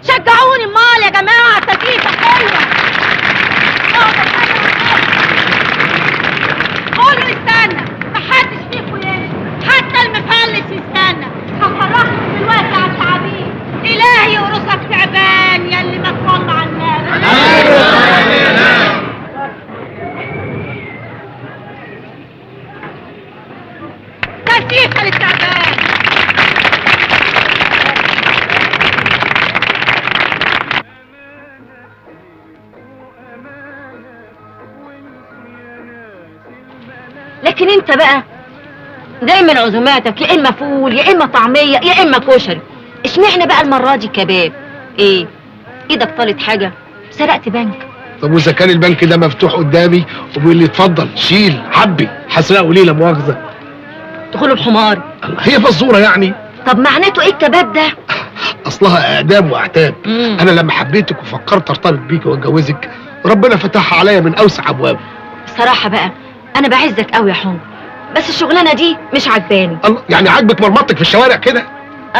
شجعوني امال يا جماعه، تكييفه حلوه. قولوا استنى، محدش فيكم يمشي، حتى المفلس يستنى. هفرحكم دلوقتي على التعابين. الهي يقرصك تعبان يا اللي ما تصلى على النبي. تكييفه للتعبان. لكن انت بقى دايما عزوماتك يا اما فول يا اما طعميه يا اما كشري، اشمعنى بقى المره دي كباب؟ ايه ايدك طالت حاجه؟ سرقت بنك؟ طب واذا كان البنك ده مفتوح قدامي وبيقول لي اتفضل شيل حبي، هسرقه ليه لا مؤاخذه؟ دخوله بحمار. هي فزوره يعني. طب معناته ايه الكباب ده؟ اصلها اقدام واعتاب. انا لما حبيتك وفكرت ارتبط بيك واتجوزك، ربنا فتحها عليا من اوسع ابوابه. الصراحه بقى انا بعزك قوي يا حنجل، بس الشغلانه دي مش عجباني. الله، يعني عاجبك مرمطتك في الشوارع كده؟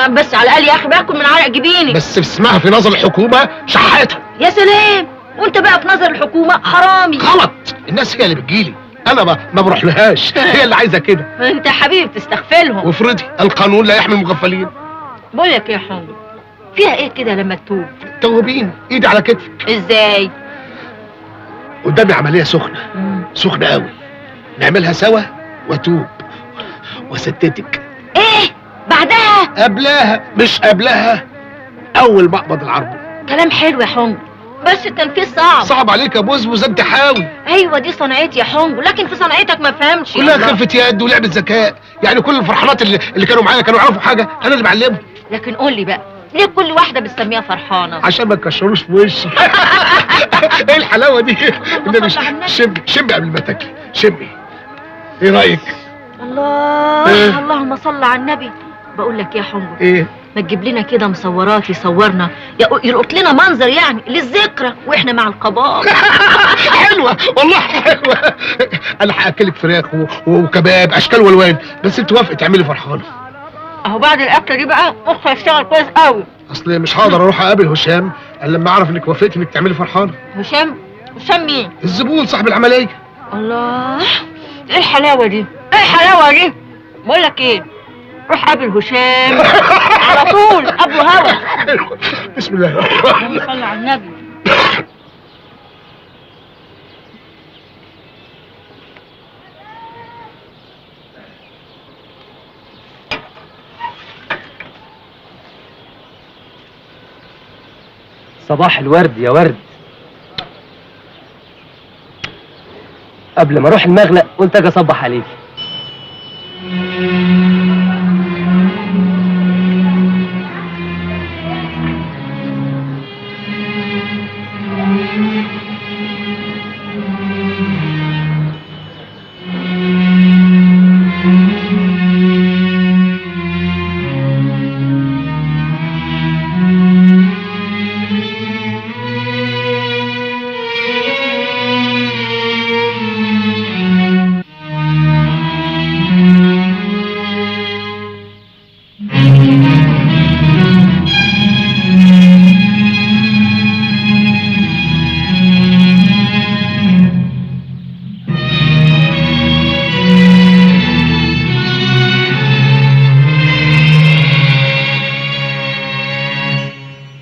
بس على الاقل يا اخي باكل من عرق جبيني. بس اسمها في نظر الحكومه شحاته. يا سلام، وانت بقى في نظر الحكومه حرامي. غلط، الناس هي اللي بتجيلي، انا ما بروح لهاش، هي اللي عايزه كده. انت يا حبيبي بتستغفلهم. وافرضي القانون لا يحمي المغفلين. بقول لك ايه يا حنجل، فيها ايه كده لما تتوب؟ توابين، ايدي على كتفك. ازاي؟ قدامي عمليه سخنه سخنه قوي، نعملها سوا واتوب وستتك. ايه بعدها؟ قبلها، مش قبلها، اول ما اقبض العربون. كلام حلو يا حنجل، بس التنفيذ صعب. صعب عليك يا بوزبوز، انت حاول. ايوه دي صنعتي يا حنجل، لكن في صنعتك ما فهمش. كلها خفة يد ولعبة ذكاء، يعني كل الفرحانات اللي كانوا معايا كانوا يعرفوا حاجة، انا اللي بعلمهم. لكن قول لي بقى، ليه كل واحدة بتسميها فرحانة؟ عشان ما تكشروش في وشي. ايه الحلاوة دي؟ النبي شمي قبل ما تاكلي، شمي. ايه رأيك؟ الله اللهم صل على النبي. بقول لك يا حنجل، ايه؟ ما تجيب لنا كده مصورات يصورنا، يلقط لنا منظر يعني للذكرى واحنا مع القبائل. حلوة والله حلوة. انا هاكلك فراخ وكباب اشكال والوان، بس انت وافقي تعملي فرحانة. اهو بعد الاكله دي بقى مخي هيشتغل كويس قوي. اصل مش هقدر اروح اقابل هشام الا لما اعرف انك وافقتي انك تعملي فرحانة. هشام مين؟ الزبون صاحب العملية. الله، ايه الحلاوة دي؟ ايه الحلاوة دي؟ بقول لك ايه، روح قابل هشام على طول، قابله هوا. بسم الله الرحمن الرحيم. اللهم صل على النبي. صباح الورد يا ورد. قبل ما اروح المغلق قلت اجي اصبح عليكي.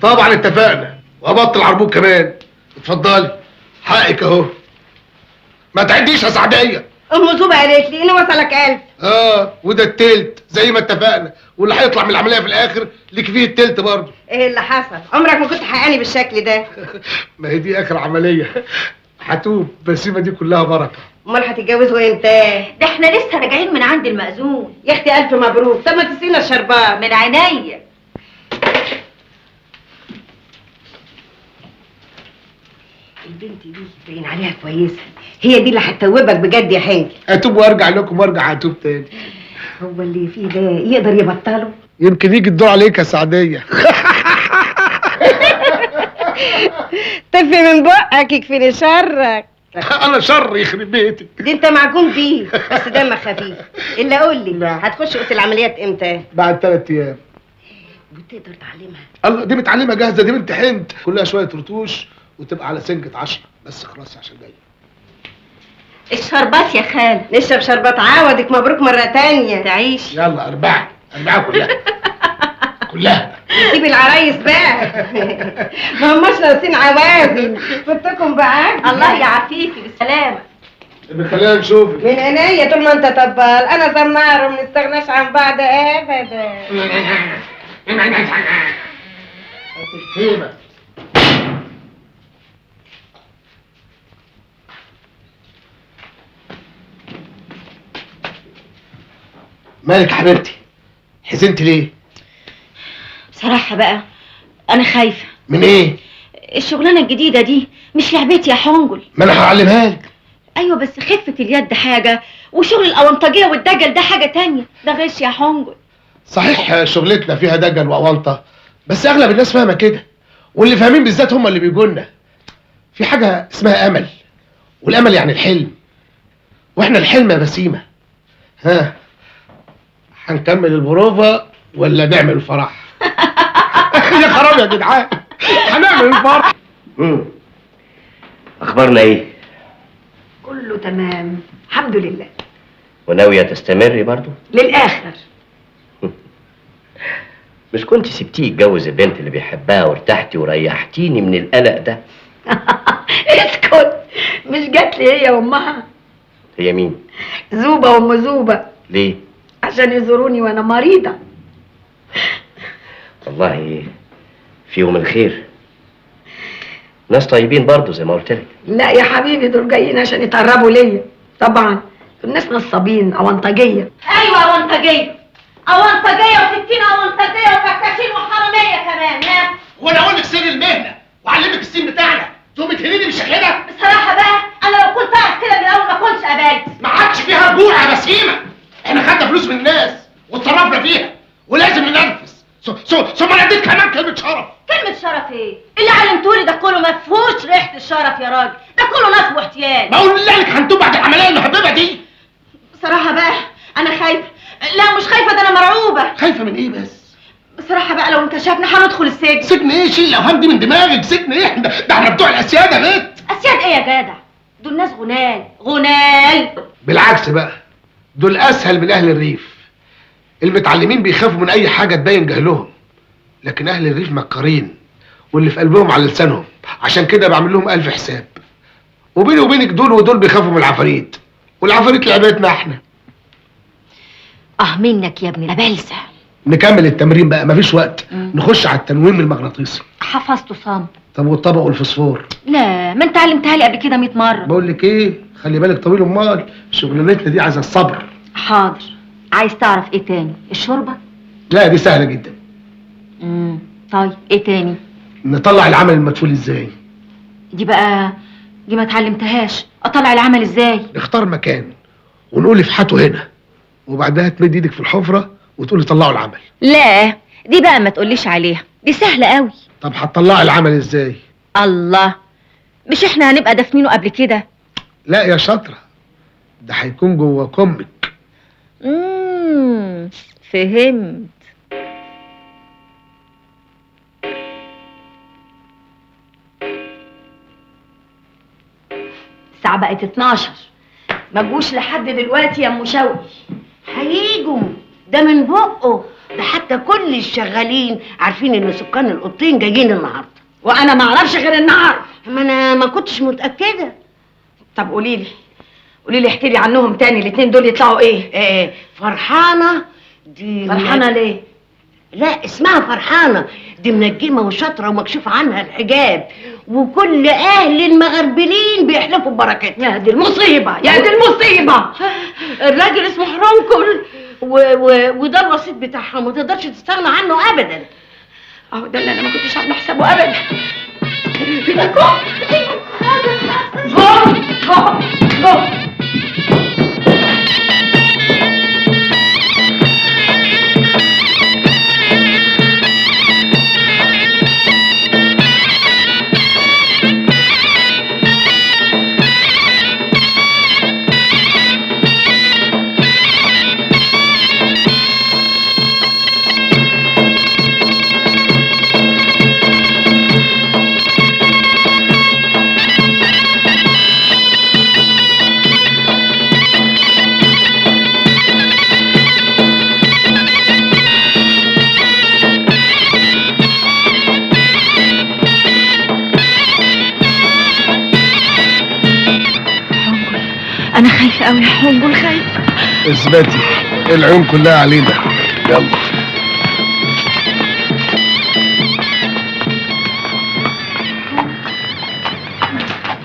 طبعا اتفقنا، وهبطل عربون كمان. اتفضلي، حقك اهو. ما تعديش يا سعدية. ام زوبة قالت لي ان وصلك 1000. وده التلت زي ما اتفقنا، واللي هيطلع من العملية في الاخر ليك فيه التلت برضه. ايه اللي حصل؟ عمرك ما كنت حقاني بالشكل ده. ما هي دي اخر عملية، هتوب بسيبة دي كلها بركة. امال هتتجوزوا امتى؟ ده احنا لسه راجعين من عند المأذون. يا اختي الف مبروك. طب ما تسقينا الشربات. من عينيا. البنت دي باين عليها كويسه، هي دي اللي هتتوبك بجد يا حنجل. اتوب وارجع لكم وارجع اتوب تاني. هو اللي فيه ده يقدر يبطله؟ يمكن يجي الدور عليك يا سعدية. طفي من بقك يكفيني شرك. انا شر يخرب بيتك. دي انت معجون بيه، بس دمك خفيف. الا قول لي، لا. هتخش اوضه العمليات امتى؟ بعد 3 ايام. بتقدر تعلمها؟ الله، دي متعلمة جاهزة، دي بنت حنت، كلها شوية رتوش وتبقى على سنجة 10 بس. خلاص عشان جاي. الشربات يا خال. نشرب شربات عوضك مبروك مرة تانية. تعيش. يلا اربعة كلها كلها. سيب العرايس بقى. ما هماش ناقصين عوازل، فوتكم بعاد. الله يعافيكي بالسلامة. خلينا نشوف. من عينيا طول ما انت طبال، انا زمار وما نستغناش عن بعض ابدا. مالك يا حبيبتي؟ حزنت ليه؟ بصراحة بقى أنا خايفة. من ايه؟ الشغلانة الجديدة دي مش لعبتي يا حنجل. ما انا هعلمها لك. أيوة بس خفة اليد حاجة، وشغل الأونطجية والدجل ده حاجة تانية، ده غش يا حنجل. صحيح شغلتنا فيها دجل وأونطة، بس اغلب الناس فاهمة كده، واللي فاهمين بالذات هم اللي بيجولنا. في حاجة اسمها امل، والامل يعني الحلم، واحنا الحلم يا بسيمه. ها، هنكمل البروفا ولا نعمل الفرح؟ يا خراب يا جدعان، هنعمل الفرح. اخبارنا ايه؟ كله تمام الحمد لله. وناويه تستمري برضو؟ للاخر. مش كنت سبتيه يتجوز البنت اللي بيحبها وارتحتي وريحتيني من القلق ده؟ اسكت، مش جات لي هي وامها؟ هي مين؟ زوبه وام زوبه. ليه؟ عشان يزوروني وانا مريضه. والله فيهم الخير، ناس طيبين برضو زي ما قلت لك. لا يا حبيبي، دول جايين عشان يتقربوا ليا طبعا. دول ناس نصابين اونطجيه. ايوه اونطجيه، اونطجيه و60 اونطجيه وكشاشين وحراميه كمان. ها وانا اقول لك سر المهنه واعلمك السين بتاعنا تقومي تهنيني بالشكل ده؟ بصراحه بقى انا لو كنت اعرف كده من الاول ما كنتش قبلت. ما عادش فيها رجوع يا بسيمه. احنا خدنا فلوس من الناس واتصرفنا فيها ولازم ننفذ. ثم انا اديت كمان كلمه شرف. كلمه شرف ايه؟ اللي علمتولي ده كله ما فيهوش ريحه الشرف يا راجل، ده كله نصب واحتيال. بقول بالله عليك هنتوب بعد العمليه المهببه دي. بصراحه بقى انا خايفه. لا مش خايفه، ده انا مرعوبه. خايفه من ايه بس؟ بصراحه بقى لو انكشفنا هندخل السجن. سجن ايه؟ شيل الاوهام دي من دماغك. سجن ايه؟ ده احنا بتوع الاسياد يا بنت. اسياد ايه يا جدع؟ دول ناس غنال غنال. بالعكس بقى، دول اسهل من اهل الريف. المتعلمين بيخافوا من اي حاجه تبين جهلهم، لكن اهل الريف مكارين واللي في قلبهم على لسانهم. عشان كده بعمل لهم 1000 حساب. وبيني وبينك دول ودول بيخافوا من العفاريت، والعفاريت لعبتنا احنا. منك يا ابن البلسه. نكمل التمرين بقى، مفيش وقت. نخش على التنويم المغناطيسي. حفظته صم. طب والطبق والفوسفور؟ لا ما انت علمتها لي قبل كده 100 مره. بقول لك ايه، خلي بالك طويل. امال شغلانتنا دي عايزه الصبر. حاضر. عايز تعرف ايه تاني؟ الشوربه؟ لا دي سهله جدا. طيب ايه تاني؟ نطلع العمل المدفول ازاي؟ دي ما اتعلمتهاش. اطلع العمل ازاي؟ نختار مكان ونقول افحته هنا، وبعدها تمد ايدك في الحفره وتقولي طلعوا العمل. لا دي بقى ما تقوليش عليها، دي سهله قوي. طب هتطلعي العمل ازاي؟ الله، مش احنا هنبقى دافنينه قبل كده؟ لا يا شاطره، ده هيكون جوه كمك. فهمت. الساعة بقت 12، ما جوش لحد دلوقتي يا ام شوقي. هيجوا، ده من بقه. ده حتى كل الشغالين عارفين ان سكان القطين جايين النهارده. وانا ما اعرفش غير النهارده. ما انا ما كنتش متاكده. طب قولي لي احكي لي عنهم تاني. الاتنين دول يطلعوا ايه؟ فرحانه. دي فرحانه ليه؟ لا اسمها فرحانه، دي منجمه وشاطره ومكشوف عنها الحجاب، وكل اهل المغربلين بيحلفوا ببركتها. يا دي المصيبه، يا دي المصيبه. الراجل اسمه حرنكل وده الوسيط بتاعها، ما تقدرش تستغنى عنه ابدا. اهو ده اللي انا ما كنتش عامله حسابه ابدا. جم انا خايفه قوي يا حنبل، خايفه. اثبتي، العيون كلها علينا. يلا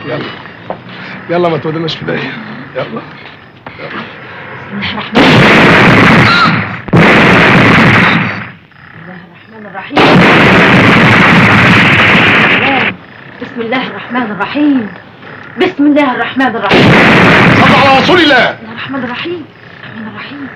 يلا يلا، ما تودناش في داهيه. يلا بسم الله الرحمن الرحيم. بسم الله الرحمن الرحيم. صلوا على رسول الله. بسم الله الرحمن الرحيم. الرحمن الرحيم.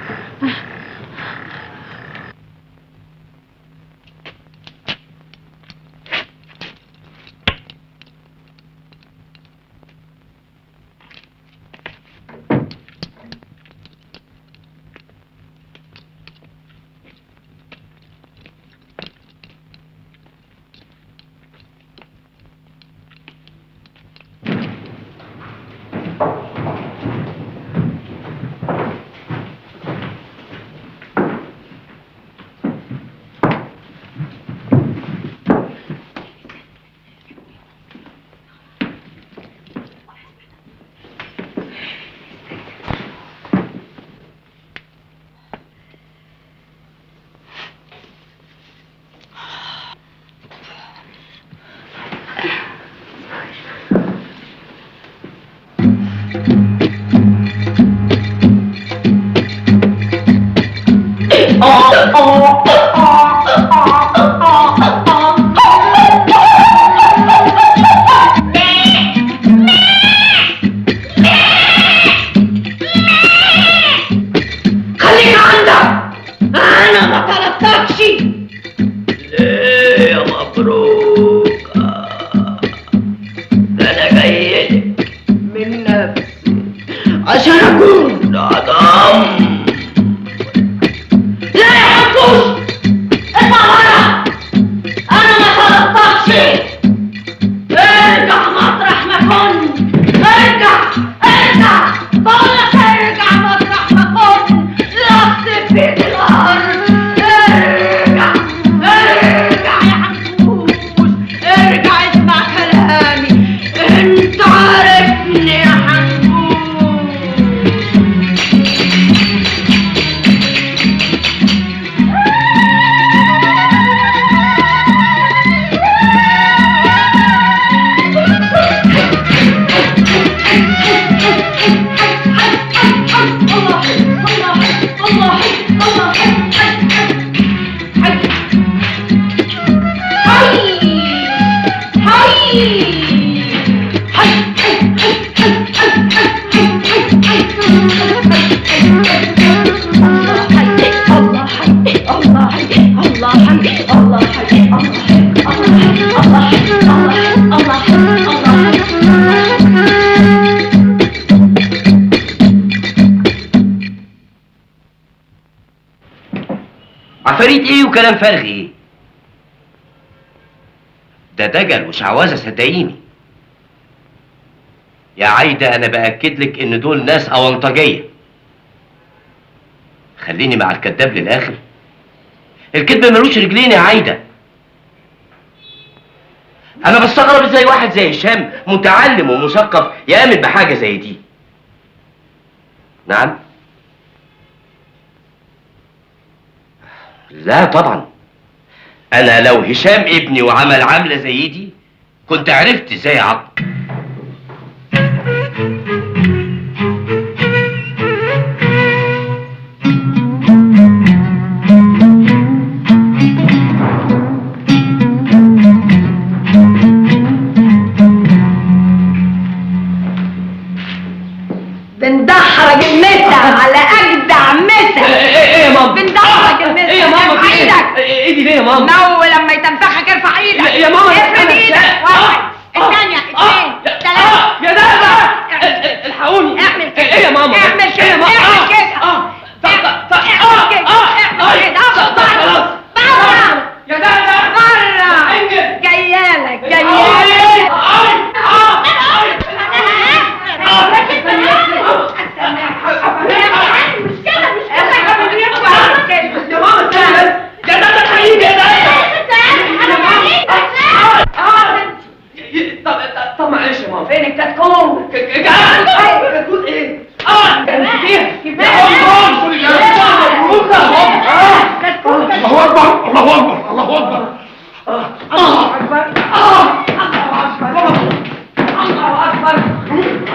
وكلام فارغ ايه؟ ده دجل وشعوذه صدقيني. يا عايده انا باكد لك ان دول ناس اونطجيه. خليني مع الكذاب للاخر. الكذب ملوش رجلين يا عايده. انا بستغرب ازاي واحد زي هشام متعلم ومثقف يامن بحاجه زي دي. نعم؟ لا طبعا. انا لو هشام ابني وعمل عمله زي دي كنت عرفت ازاي اعاقبه. بندحرج المسا على اجدع مسا. ايه يا ماما؟ بندحرج المسا. ايه يا ماما؟ ارفع ايدك. ايه دي ليه يا ماما؟ نو لما يتنفخك ارفع ايدك. يا ماما افرد ايدك. واحد الثانية اثنين ثلاثة. يا دادا الحقوني. اعمل كده. ايه يا ماما؟ اعمل كده. ايه يا ماما؟ اعمل كده. اعمل كده. اعمل كده. خلاص. بره. يا دادا بره. جايالك جايالك. يا ماما استنى بس. يا دادا الحقيقي يا دادا. طب معلش يا ماما. فين الكتكوت؟ كتكوت ايه؟ الله اكبر الله اكبر الله اكبر. الله اكبر. الله اكبر. الله اكبر.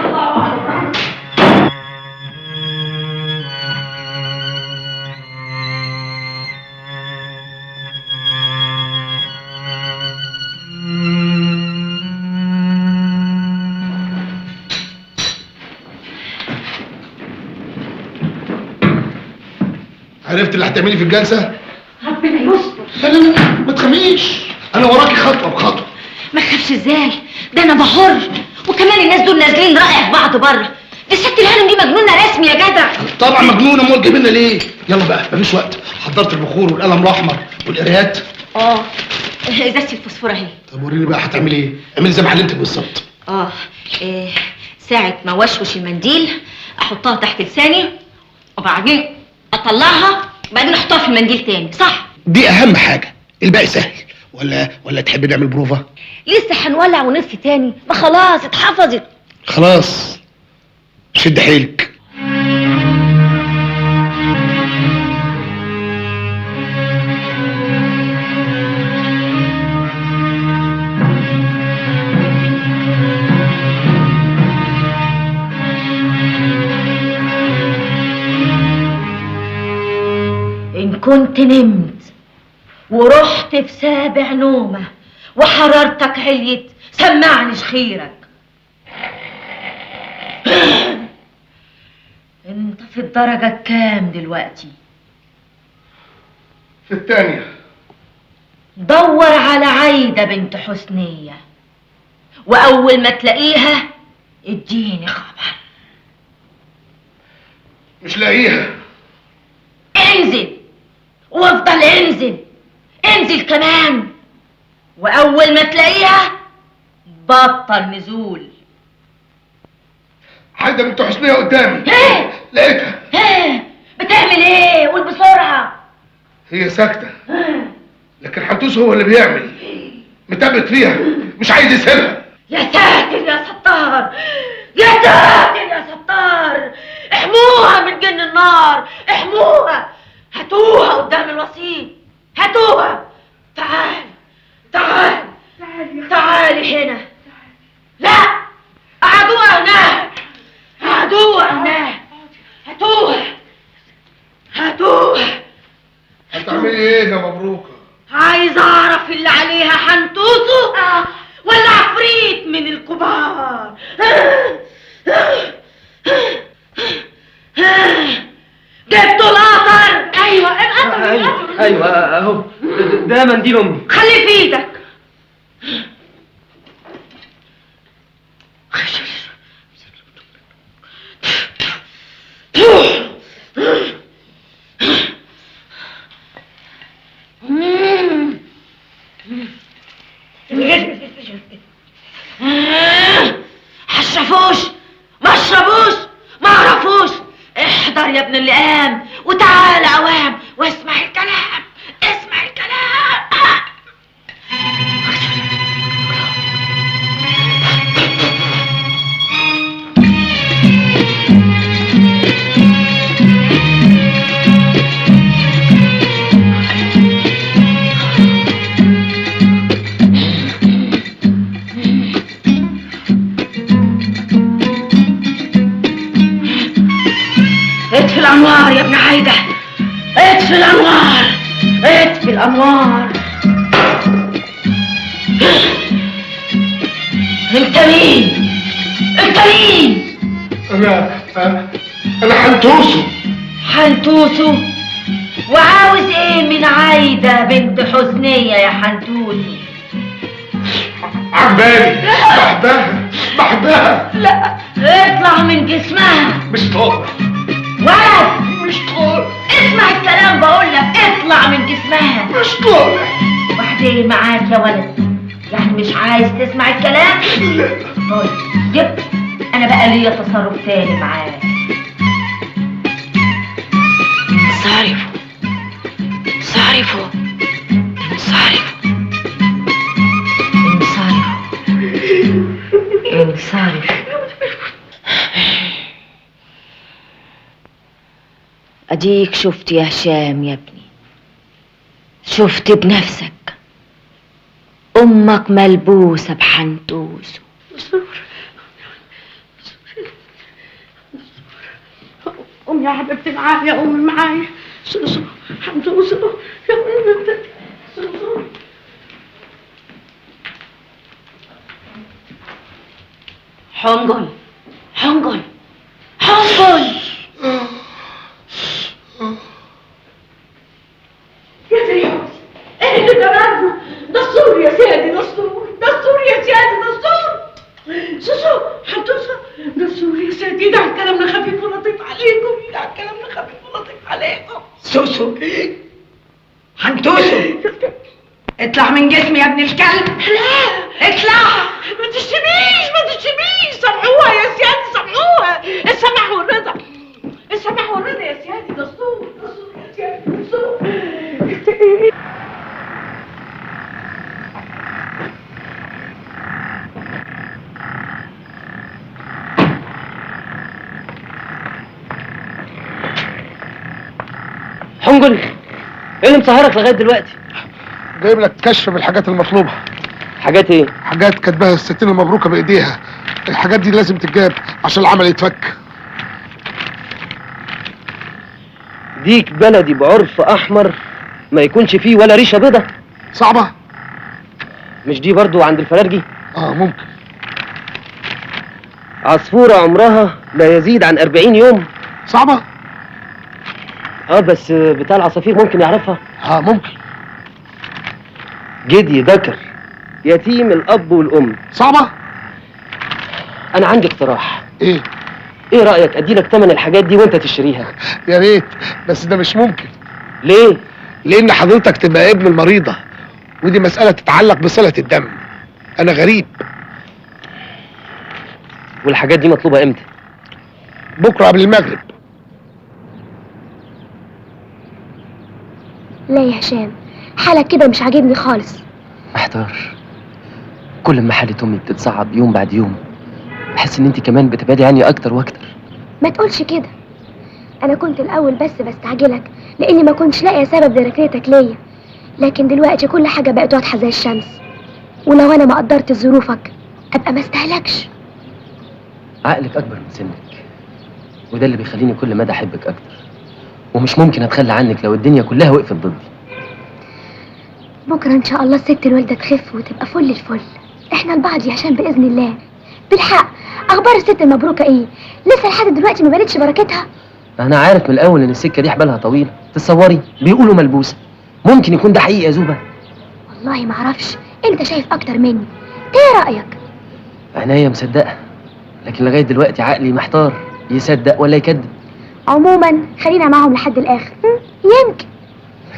الله اكبر. عرفت اللي هتعملي في الجلسه؟ ربنا يستر. لا لا لا ما تخافيش، انا وراكي خطوه بخطوه. ما تخافش ازاي؟ ده انا بحر، وكمان الناس دول نازلين رائع في بعض بره. دي ست الهانم دي مجنونه رسمي يا جدع. طبعا مجنونه، امال جايبيننا ليه؟ يلا بقى مفيش وقت، حضرت البخور والقلم الاحمر والقرايات. ازازه الفوسفور اهي. طب وريني بقى هتعملي ايه؟ اعملي زي ما علمتك بالظبط. ساعه ما وشوش المنديل احطها تحت لساني، وبعدين اطلعها، وبعدين احطها في المنديل تاني، صح؟ دي اهم حاجه، الباقي سهل. ولا تحبي نعمل بروفه؟ لسه هنولع ونص تاني، ما خلاص اتحفظت. خلاص شد حيلك. إن كنت نمت ورحت في سابع نومة وحرارتك عليت، سمعني شخيرك. انت في الدرجة الكام دلوقتي؟ في الثانيه. دور على عايدة بنت حسنية، وأول ما تلاقيها اديني خبر. مش لاقيها. انزل وافضل انزل، انزل كمان، واول ما تلاقيها بطل نزول. حاجه بنت حسنيه قدامي. ايه؟ لقيتها. ايه بتعمل ايه؟ قول بسرعه. هي ساكته، لكن حتوس هو اللي بيعمل، متابت فيها مش عايز يسيبها. يا ساتر يا ستار، يا ساتر يا ستار، احموها من جن النار، احموها، هاتوها قدام الوسيط، هاتوها. تعال تعال تعالي هنا. لا، قعدوها هناك، قعدوها هناك، هاتوها هاتوها. هتعملي ايه يا مبروكه؟ عايز اعرف اللي عليها حنتوسه ولا عفريت من الكبار. جبتوا القطر؟ ايوه القطر. ايوه اهو، ده منديل امي. خليه في ايدك. حشفوش ما اشربوش ما اعرفوش. احضر يا ابن اللئام وتعال اوام واسمع الكلام، اسمع الكلام. اطفي الانوار يا ابن عايده، اطفي الانوار، اطفي الانوار. انت مين؟ انت مين؟ انا حنتوسو. حنتوسو؟ وعاوز ايه من عايده بنت حسنيه يا حنتوسو؟ عجباني، بحبها. لا اطلع من جسمها. مش طالع. ولد مش طالع. اسمع الكلام بقولك، اطلع من جسمها. مش طالع. وبعدين معاك يا ولد؟ يعني مش عايز تسمع الكلام؟ طيب جبت انا بقى ليا تصرف تاني معاك. انصرفوا انصرفوا انصرفوا انصرفوا انصرفوا. اديك شفت يا هشام يا ابني، شفت بنفسك امك ملبوسه بحنتوسه. قومي يا حبيبتي معايا، قومي معايا. حنتوسو يا حبيبتي. حنجل حنجل حنجل. يا سيدي ايه اللي جرالنا؟ دستور يا سيدي، دستور يا سيدي، دستور. سوسو حنتوسو، دستور يا سيدي. ده كلامنا خفيف ولطيف عليكم، ده كلامنا خفيف ولطيف عليكم. سوسو حنتوسو اطلع من جسمي يا ابن الكلب. لا اطلع. ما تشتميش ما تشتميش، سامحوها يا سيادي، سامحوها. السماح والرضا، السماح والرضا يا سيادي. دستور يا سيادي، دستور. حنجل، ايه اللي مسهرك لغايه دلوقتي؟ جايب لك كشف بالحاجات المطلوبه. حاجات ايه؟ حاجات كاتباها الستين المبروكه بايديها. الحاجات دي لازم تتجاب عشان العمل يتفك. ديك بلدي بعرف احمر ما يكونش فيه ولا ريشه بيضه. صعبه. مش دي برضو عند الفرارجي؟ ممكن. عصفوره عمرها لا يزيد عن 40 يوم. صعبه. بس بتاع العصافير ممكن يعرفها. ممكن. جدي ذكر يتيم الاب والام. صعبه. انا عندي اقتراح. ايه رايك اديلك ثمن الحاجات دي وانت تشتريها؟ يا ريت، بس ده مش ممكن. ليه؟ لان حضرتك تبقى ابن المريضه، ودي مساله تتعلق بصله الدم. انا غريب. والحاجات دي مطلوبه امتى؟ بكره قبل المغرب. لا يا هشام، حالك كده مش عاجبني خالص. محتار. كل ما حالة امي بتتصعب يوم بعد يوم بحس ان انت كمان بتبعدي عني اكتر واكتر. ما تقولش كده، انا كنت الاول بس بستعجلك لاني ما كنتش لاقيه سبب لركنتك ليا، لكن دلوقتي كل حاجه بقت واضحه زي الشمس، ولو انا ما قدرت ظروفك ابقى ما استهلكش. عقلك اكبر من سنك، وده اللي بيخليني كل مدى احبك اكتر، ومش ممكن اتخلى عنك لو الدنيا كلها وقفت ضدي. بكره ان شاء الله الست الوالده تخف وتبقى فل الفل. احنا لبعض يا هشام باذن الله. بالحق، اخبار الست المبروكه ايه؟ لسه لحد دلوقتي ما بانتش بركتها؟ انا عارف من الاول ان السكه دي حبالها طويله. تصوري بيقولوا ملبوسه. ممكن يكون ده حقيقي يا زوبه؟ والله ما اعرفش، انت شايف اكتر مني. ايه رايك؟ عينيا مصدقه، لكن لغايه دلوقتي عقلي محتار يصدق ولا يكذب. عموما خلينا معاهم لحد الاخر، يمكن.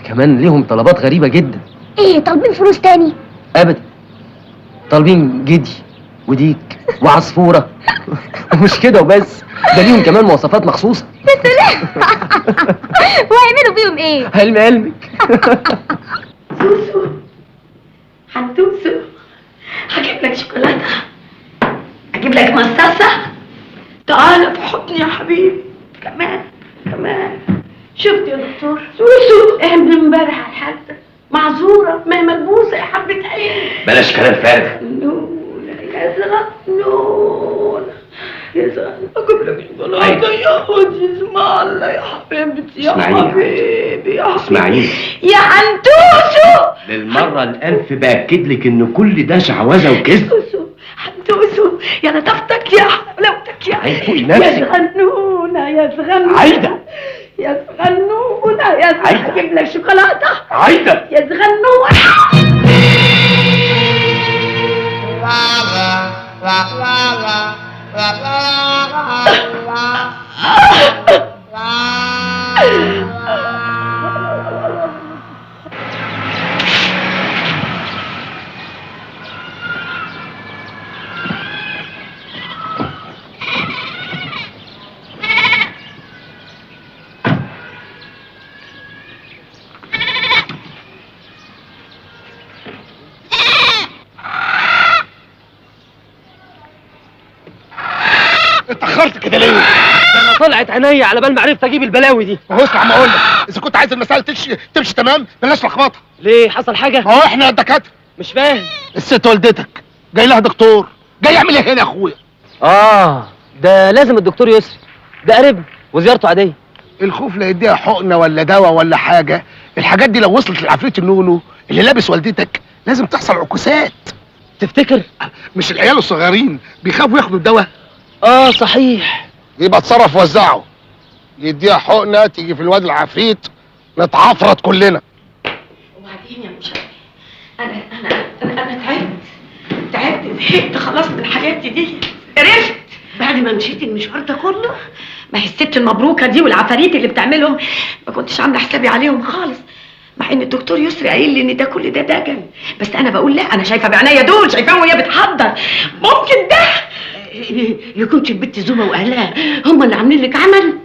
كمان ليهم طلبات غريبه جدا. ايه، طالبين فلوس تاني؟ ابدا، طالبين جدي وديك وعصفورة. ومش كده وبس، ده ليهم كمان مواصفات مخصوصة. يا سلام. وهيعملوا بيهم ايه؟ علمك. سوسو حنتوسو، هجيب لك شوكولاتة، اجيب لك مصاصة، تعال في حضني يا حبيبي. كمان شفت يا دكتور سوسو ايه من امبارح على الحادثة، معذورة، ما هي ملبوسة يا حبة عيني. بلاش كلام فارغ. نون يا صغنون يا صغنون، اجيب لك شوكولاتة يا خدي، اسمع الله يا حبيبتي يا حبيبي يا اسمعيني يا حنتوسو. للمرة الألف بأكد لك إن كل ده شعوذة وكذب. حنتوسو يا لطفتك يا حلاوتك يا هيفوق نفسك. يا صغنونة يا صغنونة عايدة يا صغنونة يا صغنونة، هجيب لك شوكولاتة عايدة يا صغنونة. اتأخرت كده ليه؟ ده انا طلعت عينيا على بال ما عرفت اجيب البلاوي دي. ما هو اسمع ما اقول لك، اذا كنت عايز المسائل تمشي تمام بلاش لخبطه. ليه حصل حاجة؟ ما هو احنا دكاتره. مش فاهم. الست والدتك جاي لها دكتور، جاي يعمل ايه هنا يا اخويا؟ ده لازم الدكتور يسري، ده قريبنا وزيارته عادية. الخوف لا يديها حقنه ولا دواء ولا حاجه، الحاجات دي لو وصلت للعفريت النونو اللي لابس والدتك لازم تحصل عكوسات. تفتكر؟ مش العيال الصغيرين بيخافوا ياخدوا الدواء؟ صحيح. يبقى اتصرف وزعه، يديها حقنه تيجي في الواد العفريت نتعفرت كلنا. وبعدين يا مشاهد، انا تعبت زهقت خلاص من الحاجات دي، قرفت بعد ما مشيت المشوار ده كله. ما هي الست المبروكه دي والعفاريت اللي بتعملهم ما كنتش عامله حسابي عليهم خالص، مع ان الدكتور يسري قايل لي ان ده كل ده دجل، بس انا بقول لا، انا شايفه بعينيا دول، شايفاهم وهي بتحضر. ممكن ده يكونش البت زوبه واهلها هم اللي عاملين لك عمل؟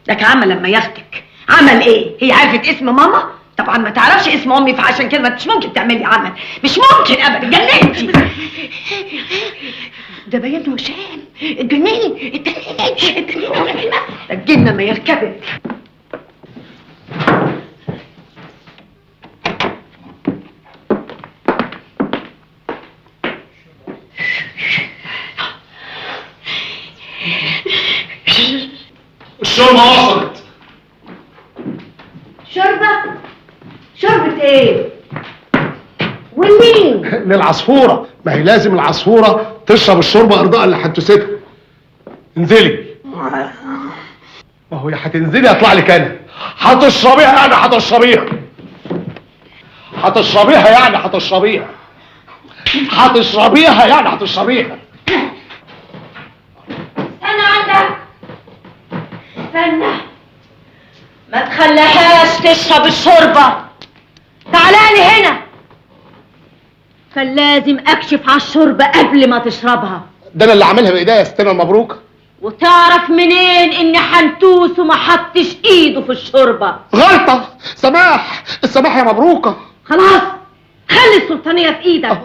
لك عمل لما ياخدك عمل ايه؟ هي عرفت اسم ماما؟ طبعا ما تعرفش اسم امي، فعشان كده مش ممكن تعملي عمل، مش ممكن ابدا، جننتي. ده بيان وشام، اتجنني اتجنني الجنه ما يركبت. الشوربه وصلت. شوربة ايه؟ ومين؟ للعصفوره، ما هي لازم العصفوره تشرب الشوربه ارضاء اللي هتسيتها. انزلي. ما هو يا هتنزلي اطلع لك انا. هتشربيها يعني هتشربيها. هتشربيها يعني هتشربيها. هتشربيها يعني هتشربيها. استنى عندك، استنى، ما تخليهاش تشرب الشوربه. تعالالي هنا، كان لازم اكشف على الشوربه قبل ما تشربها. ده انا اللي عاملها بايديا يا ستنا المبروك. وتعرف منين ان حنتوس وما حطش ايده في الشوربه؟ غلطه. سماح، السماح يا مبروكه. خلاص، خلي السلطانيه في ايدك.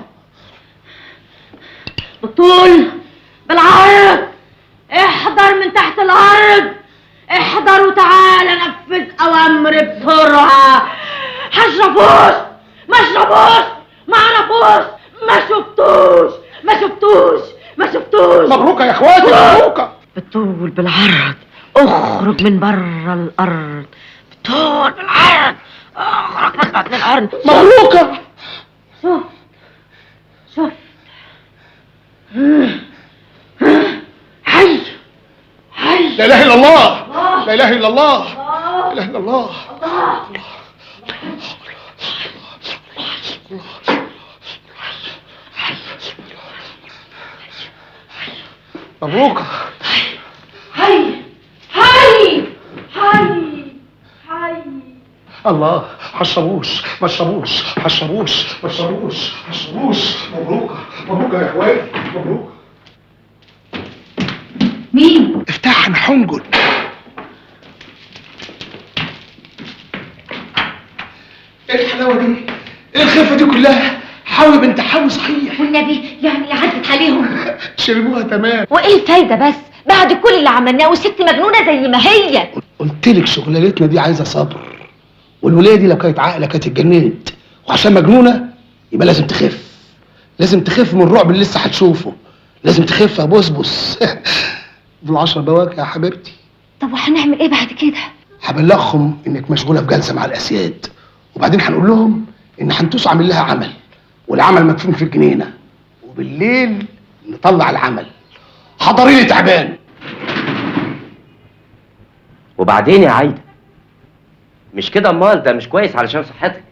بالطول، بالعرض، احضر من تحت الارض، احضر وتعالى نفذ اوامري بسرعه. هشربوش، ما اشربوش، ما عرفوش، ما شفتوش. مبروكه يا اخواتي، مبروكه. بالطول بالعرض، اخرج من بره الارض. بالطول بالعرض، اخرج من بطن الارض. مبروكه. شوف حي. لا اله الا الله، لا اله الا الله، لا اله الا الله. مبروك. حي. الله هشربوش ما تشربوش هشربوش ما تشربوش هشربوش. مبروك مبروك يا اخويا مبروك. مين؟ افتح انا حنجل. ايه الحلاوه دي؟ ايه الخفه دي كلها؟ حاوي بنت حاوي صحيح. والنبي يعني عدت عليهم. شربوها تمام. وايه الفايده بس بعد كل اللي عملناه والست مجنونه زي ما هي؟ قلت لك شغلانتنا دي عايزه صبر، والولايه دي لو كانت عاقله كانت اتجننت، وعشان مجنونه يبقى لازم تخف. لازم تخف من الرعب اللي لسه هتشوفه. لازم تخف يا بصبص. بالعشر بواكي يا حبيبتي. طب وهنعمل ايه بعد كده؟ هبلغهم انك مشغوله في جلسه مع الاسياد، وبعدين هنقول لهم ان حنتوس عامل لها عمل، والعمل مدفون في الجنينه، وبالليل نطلع العمل. حضري لي تعبان. وبعدين يا عايده مش كده؟ امال ده مش كويس علشان صحتك.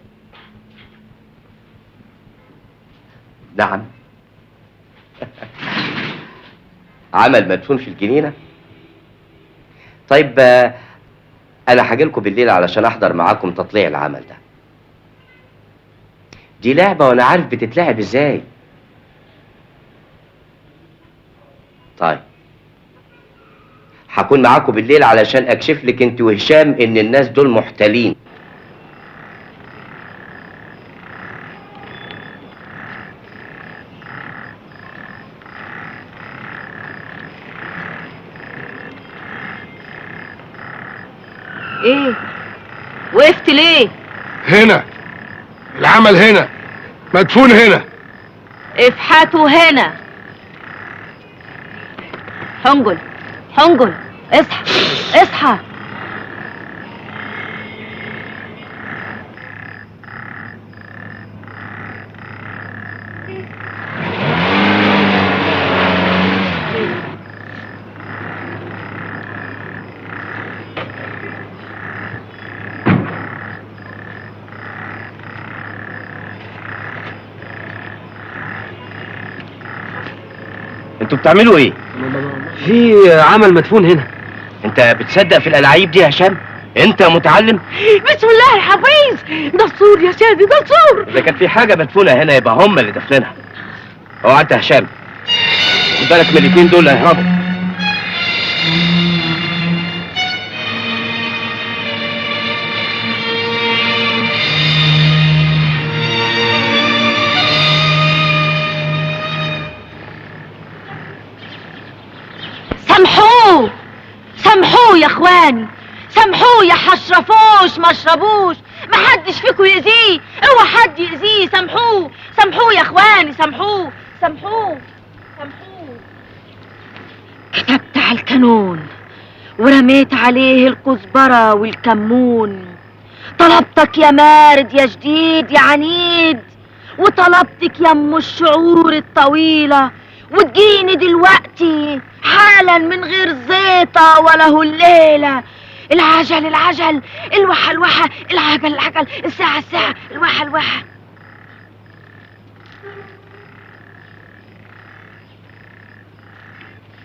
نعم. عمل مدفون في الجنينه. طيب انا هاجيلكوا بالليل علشان احضر معاكم تطليع العمل ده. دي لعبه وانا عارف بتتلعب ازاي. طيب هكون معاكم بالليل علشان اكشف لك انت وهشام ان الناس دول محتالين. ايه وقفت ليه؟ هنا العمل، هنا مدفون، هنا افحتوا هنا. حنجل حنجل اصحى اصحى. انتوا بتعملوا ايه؟ في عمل مدفون هنا. انت بتصدق في الالعاب دي يا هشام؟ انت متعلم؟ بسم الله الحفيظ. دستور يا سيدي دستور. اذا كان في حاجه مدفونه هنا يبقى هم اللي دفنها. اوعى انت يا هشام، خد بالك من الاثنين دول هيهربوا. سامحوه سامحوه يا اخواني، سامحوه يا حشرفوش ما اشربوش، ما حدش فيكم يأذيه، اوعى حد يأذيه. سامحوه سامحوه يا اخواني، سامحوه سامحوه سامحوه. كتبت على الكانون ورميت عليه الكزبرة والكمون. طلبتك يا مارد يا جديد يا عنيد، وطلبتك يا ام الشعور الطويلة، وتجيني دلوقتي حالا من غير زيطة ولا هليلة. العجل العجل، الوحى الوحى، العجل العجل، الساعة الساعة، الوحى الوحى.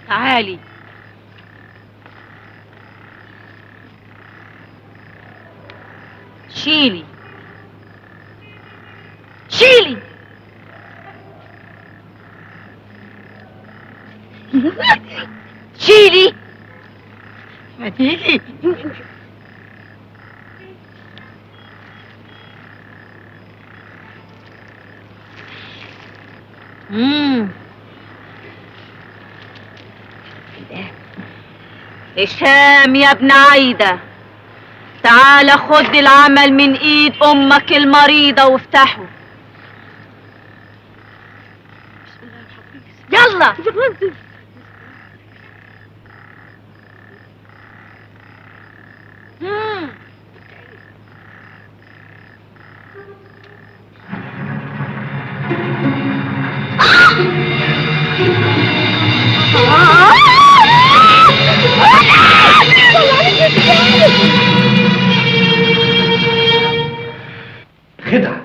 تعالي شيلي شيلي. شيلي ما تيجي. هشام يا ابن عايدة، تعال خد العمل من ايد امك المريضة وافتحه. يلا. خدعة،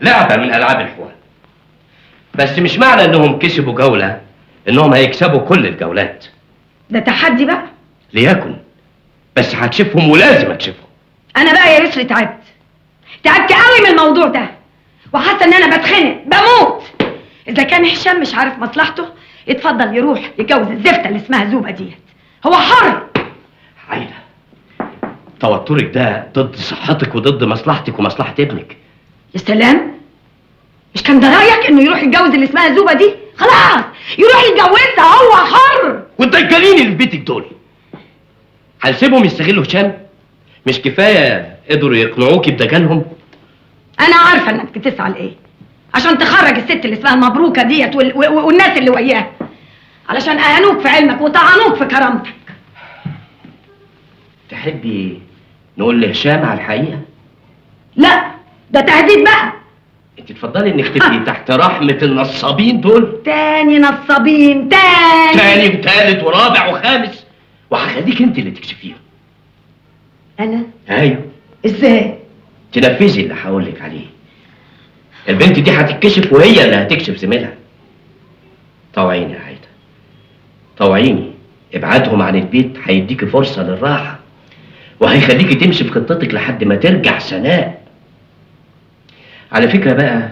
لعبة من ألعاب الحوار. بس مش معنى إنهم كسبوا جولة إنهم هيكسبوا كل الجولات. ده تحدي بقى. ليكن، بس هتشوفهم ولازم هتشوفهم. انا بقى يا يسري تعبت. تعبت قوي من الموضوع ده، وحاسه ان انا بتخنق بموت. اذا كان هشام مش عارف مصلحته يتفضل يروح يتجوز الزفته اللي اسمها زوبه ديت، هو حر. عايده، توترك ده ضد صحتك وضد مصلحتك ومصلحه ابنك. يا سلام، مش كان ده رايك انه يروح يتجوز اللي اسمها زوبه دي؟ خلاص يروح يتجوزها، هو حر. والدجالين اللي في بيتك دول هنسيبهم يستغلوا هشام؟ مش كفايه قدروا يقنعوكي بدجالهم؟ انا عارفه انك بتسعى لايه، عشان تخرج الست اللي اسمها مبروكه ديت والناس اللي وياها، علشان اهانوك في علمك وطعنوك في كرامتك. تحبي نقول لهشام على الحقيقه؟ لا، ده تهديد بقى. انت تفضلي انك تبقي تحت رحمه النصابين دول؟ تاني نصابين، تاني وتالت ورابع وخامس، وهخليك انت اللي تكشفيهم. انا؟ ايوه. ازاي؟ تنفذي اللي هقولك عليه. البنت دي هتتكشف وهي اللي هتكشف زميلها. طوعيني يا عايده، طوعيني. ابعادهم عن البيت هيديكي فرصه للراحه، وهيخليكي تمشي في خطتك لحد ما ترجع سناء. على فكره بقى،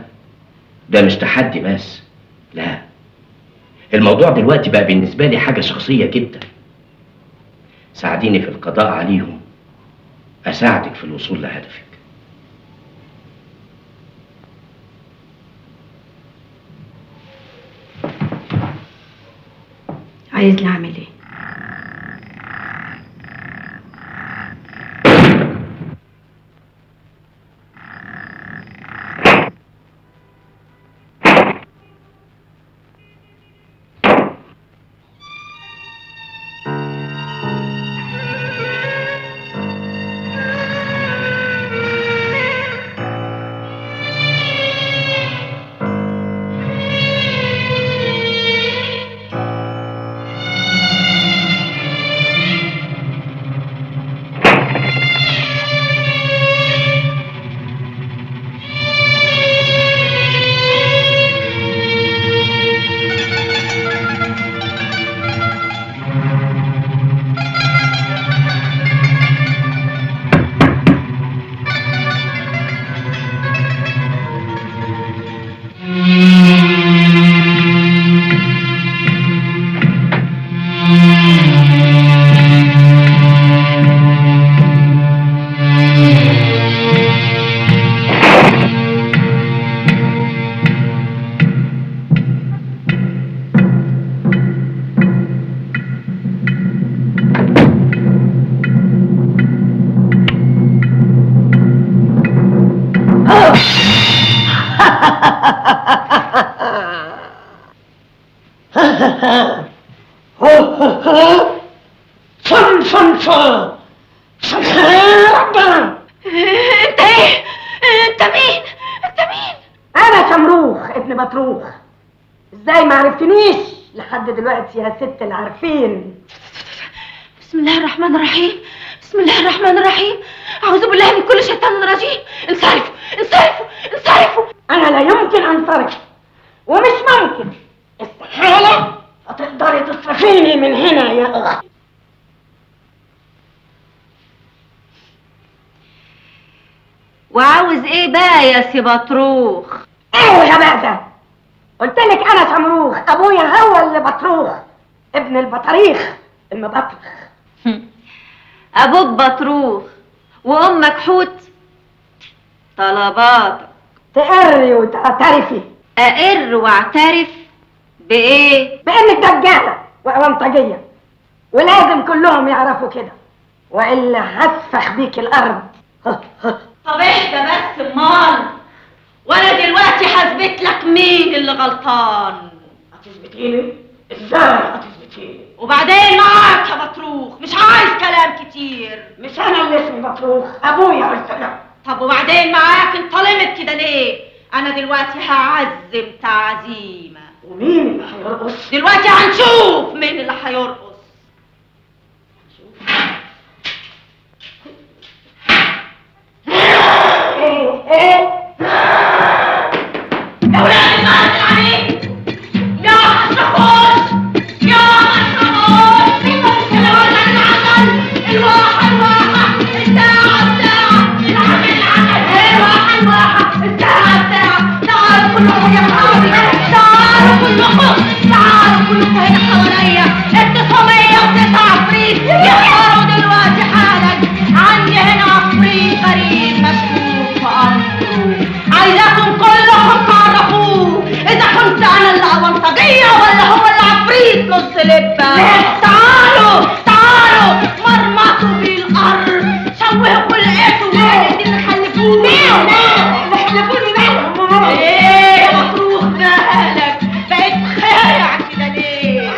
ده مش تحدي بس، لا، الموضوع دلوقتي بقى بالنسبه لي حاجه شخصيه جدا. ساعديني في القضاء عليهم، اساعدك في الوصول لهدفك. عايزني اعمل ايه؟ انت ايه؟ انت مين؟ انت مين؟ انا شمروخ ابن بطروخ. ازاي ما عرفتنيش لحد دلوقتي يا ست العارفين؟ بسم الله الرحمن الرحيم، بسم الله الرحمن الرحيم. اعوذ بالله من كل شيطان رجيم. انصرفوا انصرفوا انصرفوا. انا لا يمكن انصرف، ومش ممكن، استحالة هتقدري تصرفيني من هنا يا اختي. وعاوز ايه بقى يا سي بطروخ؟ ايه الغباء ده؟ قلت لك انا شمروخ، ابويا هو اللي بطروخ، ابن البطاريخ المبطرخ. ابوك بطروخ وامك حوت. طلباتك تقري وتعترفي. اقر واعترف بايه؟ بانك دجاله وأونطجيه، ولازم كلهم يعرفوا كده، والا هسفخ بيك الارض. طب اهدى بس امال، وانا دلوقتي هثبت لك مين اللي غلطان. هتثبتيني؟ ازاي هتثبتيني؟ وبعدين معاك يا بطروخ، مش عايز كلام كتير. مش انا اللي اسمي بطروخ، ابويا قلت له. طب وبعدين معاك انت لمت كده ليه؟ انا دلوقتي هعزم تعزيمه. ومين اللي هيرقص؟ دلوقتي هنشوف مين اللي هيرقص. ايه يا ولاد المهد العميد، يا مشرفوش، يا مشرفوش، الوضع العمل، الواحة الواحة، الساعة الساعة، العمل العمل، لبة. تعالوا تعالوا مرمطوا بالارض، شوهوا خلقته. اللي خلفوني ايه يا مكروه مالك؟ بقيت خايع كده ليه؟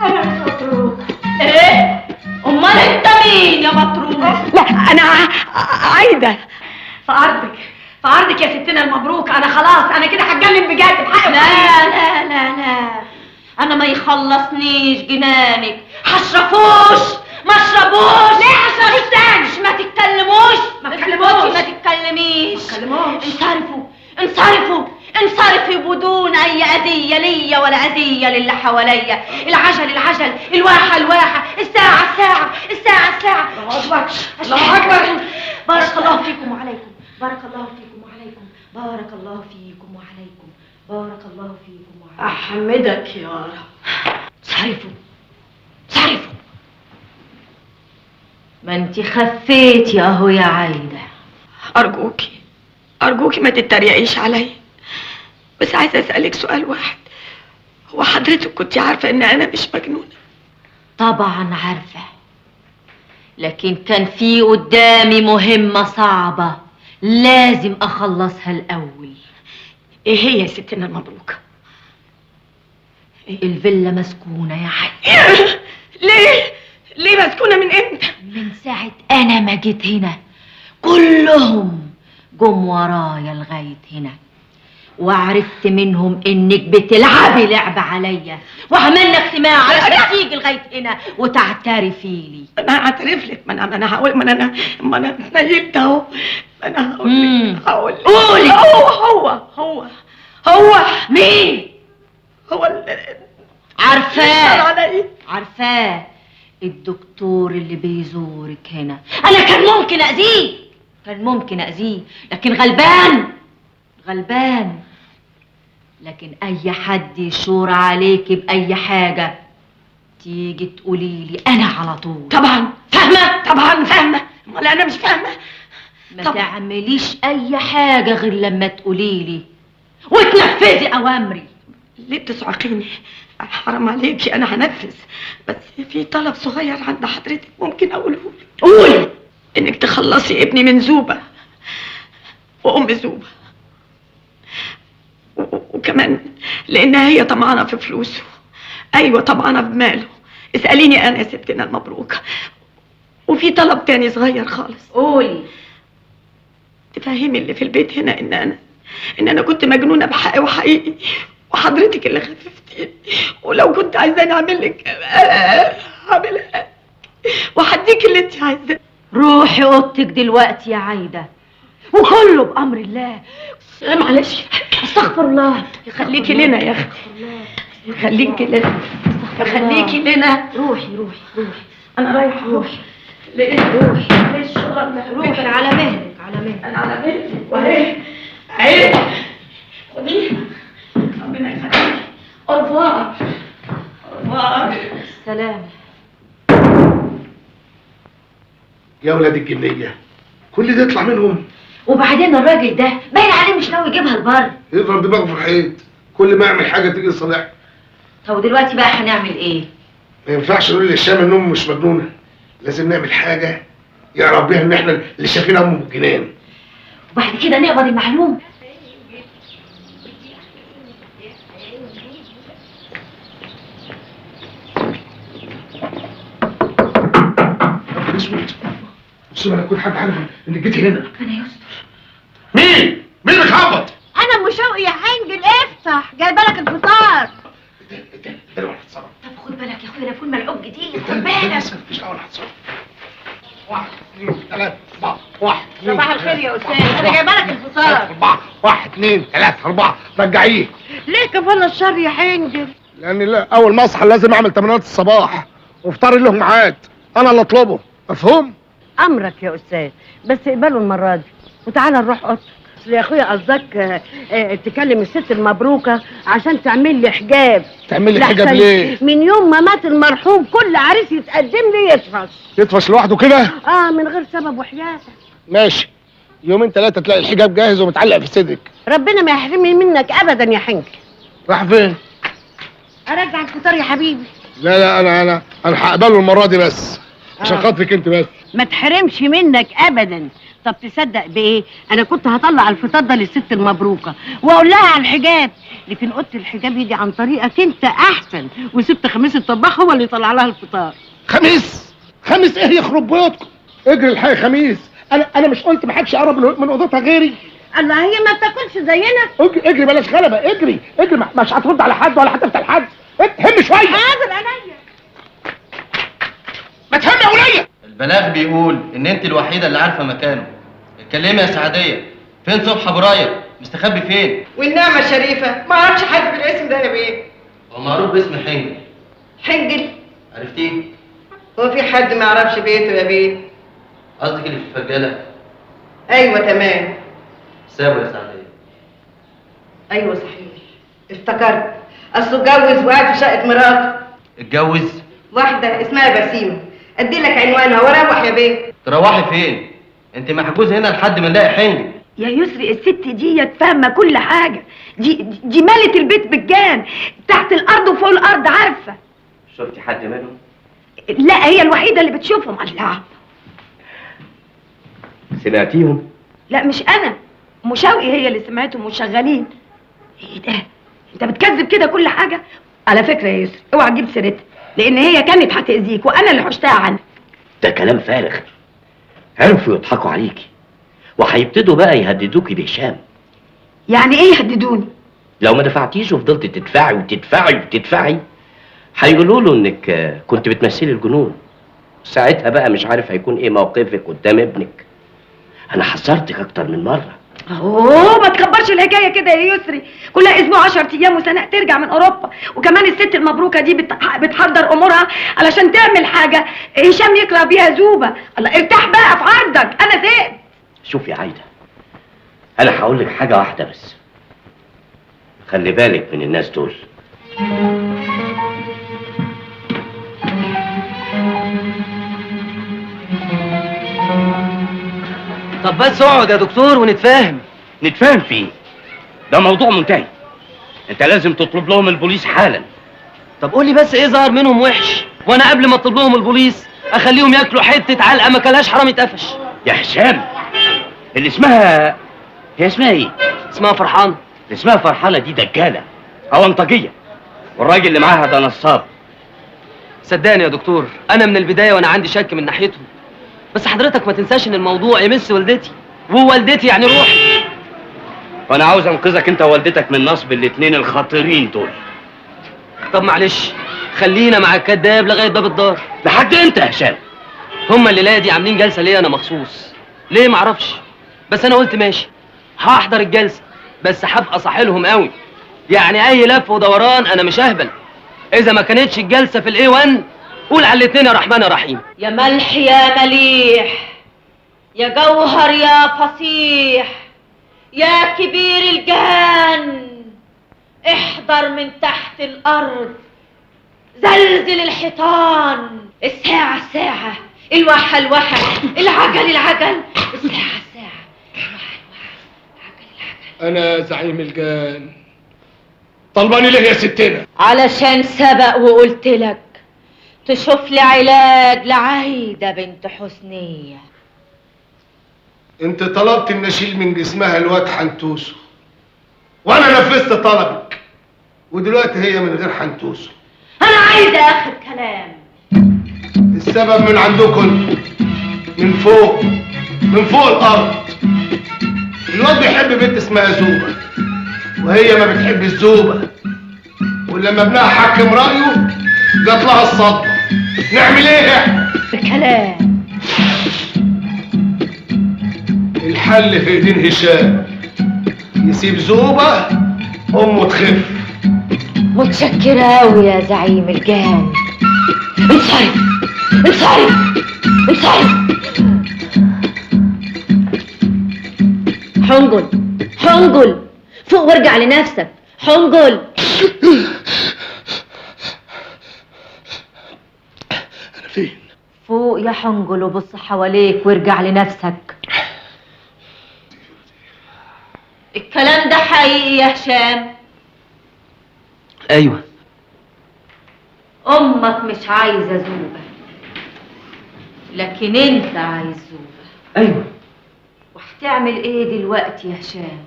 انا مش مطروح. ايه؟ امال انت مين يا مطروح؟ لا انا عايده في عرضك يا ستنا المبروك. انا خلاص انا كده هتجنن بجد بحق. لا انا ما يخلصنيش جنانك. هشرفوش ما اشربوش. ليه هشربوش تاني؟ ما تتكلموش ما تتكلميش. انصرفوا بدون اي اذيه ليا ولا اذيه للي حواليا. العجل الواحه الساعه. الله اكبر. بارك الله فيكم وعليكم. احمدك يا رب. صرفوا. ما انت خفيتي اهو يا عايده. ارجوكي ما تتريقيش عليا، بس عايزه اسالك سؤال واحد. هو حضرتك كنت عارفه ان انا مش مجنونه؟ طبعا عارفه، لكن كان في قدامي مهمه صعبه لازم اخلصها الاول. ايه هي يا ستنا المبروكه؟ الفيلا مسكونه يا عايده. ليه مسكونه؟ من امتى؟ من ساعه انا ما جيت هنا كلهم جم ورايا لغايه هنا، وعرفت منهم انك بتلعبي لعبه عليا، وعملنا اجتماع علشان تيجي لغايه هنا وتعترفي لي. انا هعترف لك. ما انا هقول. ما انا اتنيلت اهو. انا هقول لك. قولي. هو مين؟ هو عارفاه الدكتور اللي بيزورك هنا. انا كان ممكن اذيه لكن غلبان. لكن اي حد يشور عليك باي حاجه تيجي تقولي لي انا على طول. طبعا فاهمه. امال انا مش فاهمه؟ ما تعمليش اي حاجه غير لما تقولي لي وتنفذي اوامري. ليه تصعقيني؟ حرام عليكي. انا هنفذ، بس في طلب صغير عند حضرتك ممكن اقوله لك. قولي. انك تخلصي ابني من زوبه وام زوبه، وكمان لانها هي طمعانه في فلوسه. ايوه طمعانه بماله. اساليني انا يا ستنا المبروكه. وفي طلب تاني صغير خالص. قولي. تفهمي اللي في البيت هنا ان انا كنت مجنونه بحقي وحقيقي، وحضرتك اللي خففتيني. ولو كنت عايزاني اعمل لك هعملها، وهديك اللي انت عايزاه. روحي اوضتك دلوقتي يا عايده، وكله بامر الله. معلش. استغفر الله. خليكي لنا يا اختي. خليكي لنا. روحي. انا رايحه. روحي. روحي للشغل. روحي على مهلك. انا على مهلك. وهي عيب. خدي. ربنا يخليكي. أرفع. سلام. يا ولاد الجنيه، كل ده يطلع منهم؟ وبعدين الراجل ده باين عليه مش ناوي يجيبها لبر. يضرب دماغه في الحيط، كل ما يعمل حاجه تيجي لصالحه. طب دلوقتي بقى هنعمل ايه؟ ما ينفعش نقول للشام ان امه مش مجنونه، لازم نعمل حاجه يعرف بيها ان احنا اللي شايفين امه بالجنان. وبعد كده نقبض المعلوم. اسود. بص انا كنت حد عارف انك جيت هنا. ربنا يستر. مين اللي خبط؟ انا مشوقي يا حنجل، افتح، جايبه لك الفطار. انا واحد صار. طب خد بالك يا اخويا، فول ملعوب جديد، خد انا بالك. مفيش اول واحد صار. 1 2 3 4 1 صباح الخير يا استاذ، انا جايبه لك الفطار. 4 1 2 3 4 رجعيه. ليه كفاله الشر يا حنجل؟ لان اول ما اصحى لازم اعمل تمرينات الصباح وافطار له ميعاد، انا اللي اطلبه، مفهوم؟ امرك يا استاذ، بس اقبله المره دي وتعالى نروح اوضتك. اصل يا اخويا قصدك تكلم الست المبروكه عشان تعمل لي حجاب. تعمل لي حجاب ليه؟ من يوم ما مات المرحوم كل عريس يتقدم لي يطفش لوحده كده؟ من غير سبب وحياتك. ماشي، يومين 3 تلاقي الحجاب جاهز ومتعلق في صدرك. ربنا ما يحرمني منك ابدا يا حنجل. راح فين؟ ارجع الفطار يا حبيبي. لا انا هقبله المره دي بس عشان خاطرك انت بس. ما تحرمش منك ابدا. طب تصدق بايه؟ انا كنت هطلع الفطار ده للست المبروكه واقول لها على الحجاب، لكن قلت الحجاب يجي عن طريقك انت احسن، وسبت خميس الطباخ هو اللي يطلع لها الفطار. خميس ايه يخرب بيوتكم؟ اجري الحي خميس. انا مش قلت ما حدش يقرب من اوضتها غيري؟ الله، هي ما بتاكلش زينا؟ اجري بلاش غلبه، اجري مش هترد على حد ولا هتفتح لحد. هم شويه. حاضر عينيا. ما تهم يا وليه. البلاغ بيقول ان انت الوحيده اللي عارفه مكانه. اتكلمي يا سعديه، فين صبحي ابو رايق؟ مستخبي فين؟ والنعمة الشريفة ما اعرفش حد بالاسم ده يا بيه. هو معروف باسم حنجل. حنجل؟ عرفتيه؟ هو في حد ما يعرفش بيته يا بيه؟ قصدك اللي في الفجاله؟ ايوه تمام. سابه يا سعديه. ايوه صحيح، افتكرت. اصله اتجوز وقاعد في شقة مراته. اتجوز؟ واحدة اسمها بسيمة. ادي لك عنوانها واروح يا بيه. تروحي فين؟ انت محجوز هنا لحد ما نلاقي حنجل. يا يسري الست دي فاهمه كل حاجه. دي مالت البيت بالجان، تحت الارض وفوق الارض، عارفه. شفتي حد منهم؟ لا، هي الوحيده اللي بتشوفهم. الله، سمعتيهم؟ لا مش انا، مشاوقي هي اللي سمعتهم وشغالين. ايه ده؟ انت بتكذب كده كل حاجه. على فكره يا يسري اوعى تجيب سيرتها، لان هي كانت هتاذيك وانا اللي حشتها عنك. ده كلام فارغ. عرفوا يضحكوا عليكي وهيبتدوا بقى يهددوكي بهشام. يعني ايه يهددوني؟ لو ما دفعتيش وفضلت تدفعي هيقولوا له انك كنت بتمثلي الجنون. ساعتها بقى مش عارف هيكون ايه موقفك قدام ابنك. انا حذرتك اكتر من مره. اوه، ما تكبرش الحكايه كده يا يسري. كلها اسبوع 10 ايام وسنه ترجع من اوروبا، وكمان الست المبروكه دي بتحضر امورها علشان تعمل حاجه هشام يكره بيها زوبه. الله، ارتاح بقى في عرضك، انا زهقت. شوفي يا عايده، انا هقول لك حاجه واحده بس. خلي بالك من الناس دول. طب بس اقعد يا دكتور ونتفاهم. نتفاهم فيه؟ ده موضوع منتهي. انت لازم تطلب لهم البوليس حالا. طب قول لي بس ايه ظهر منهم وحش، وانا قبل ما اطلب لهم البوليس اخليهم ياكلوا حته علقه ما كلهاش حرام يتقفش. يا هشام، اللي اسمها ايه؟ اسمها فرحان. اللي اسمها فرحانه دي دجاله اونطجيه، والراجل اللي معاها ده نصاب. صدقني يا دكتور، انا من البدايه وانا عندي شك من ناحيتهم، بس حضرتك ما تنساش ان الموضوع يمس والدتي، ووالدتي يعني روحي. وانا عاوز انقذك انت ووالدتك من نصب الاتنين الخطيرين دول. طب معلش، خلينا مع الكداب لغايه باب الدار. لحد امتى يا هشام؟ هما الليله دي عاملين جلسه ليا انا مخصوص. ليه معرفش، بس انا قلت ماشي هحضر الجلسه، بس هبقى صاحلهم قوي. يعني اي لف ودوران انا مش اهبل. اذا ما كانتش الجلسه في الاي 1 قول على الاتنين يا رحمن يا رحيم. يا ملح يا مليح، يا جوهر يا فصيح، يا كبير الجان، احضر من تحت الارض، زلزل الحيطان، الساعة الساعة، الوحة الوحة، العجل العجل، الساعة الساعة، الوحة الوحة، العجل العجل. انا زعيم الجان. طلباني ليه يا ستنا؟ علشان سبق وقلت لك تشوف لي علاج لعايدة بنت حسنية. انت طلبت ان اشيل من جسمها الواد حنتوسه، وانا نفذت طلبك، ودلوقتي هي من غير حنتوسه. انا عايزة اخر كلام. السبب من عندكم، من فوق الارض. الواد بيحب بنت اسمها زوبه، وهي ما بتحب الزوبه، ولما ابنها حكم رايه جات لها الصدمه. نعمل ايه احنا؟ الكلام الحل في ايدين هشام. يسيب زوبه امه تخف. متشكرة أوي يا زعيم الجان. انصرف انصرف انصرف. حنجل فوق وارجع لنفسك. حنجل. انا فين؟ فوق يا حنجل وبص حواليك وارجع لنفسك. الكلام ده حقيقي يا هشام؟ ايوه. امك مش عايزه زوبه، لكن انت عايز زوبه. ايوه. وهتعمل ايه دلوقتي يا هشام؟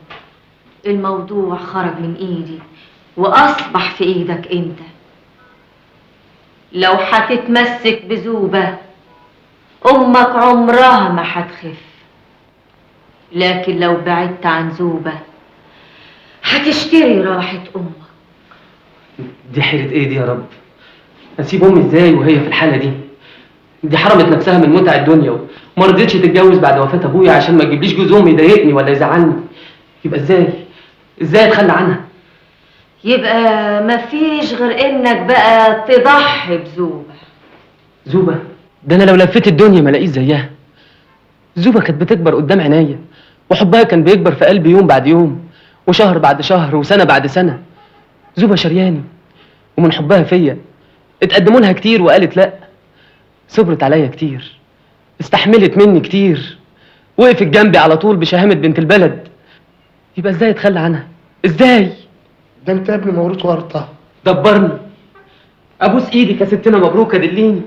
الموضوع خرج من ايدي واصبح في ايدك انت. لو هتتمسك بزوبه امك عمرها ما هتخف، لكن لو بعدت عن زوبه هتشتري راحه امك. دي حيرة ايه دي يا رب؟ اسيب امي ازاي وهي في الحالة دي؟ دي حرمت نفسها من متع الدنيا وما رضيتش تتجوز بعد وفاة ابويا عشان ما تجيبليش جوز امي يضايقني ولا يزعلني. يبقى ازاي اتخلى عنها؟ يبقى مفيش غير انك بقى تضحي بزوبه. زوبة؟ ده انا لو لفيت الدنيا ما الاقيش زيها. زوبة كانت بتكبر قدام عينيا وحبها كان بيكبر في قلبي يوم بعد يوم وشهر بعد شهر وسنة بعد سنة. زوبة شرياني ومن حبها فيا اتقدموا لها كتير وقالت لا. صبرت عليا كتير، استحملت مني كتير، وقفت جنبي على طول بشهامة بنت البلد. يبقى ازاي اتخلى عنها؟ ازاي؟ ده انت يا ابني موروث ورطه. دبرني، ابوس ايدك يا ستنا مبروكه دليني.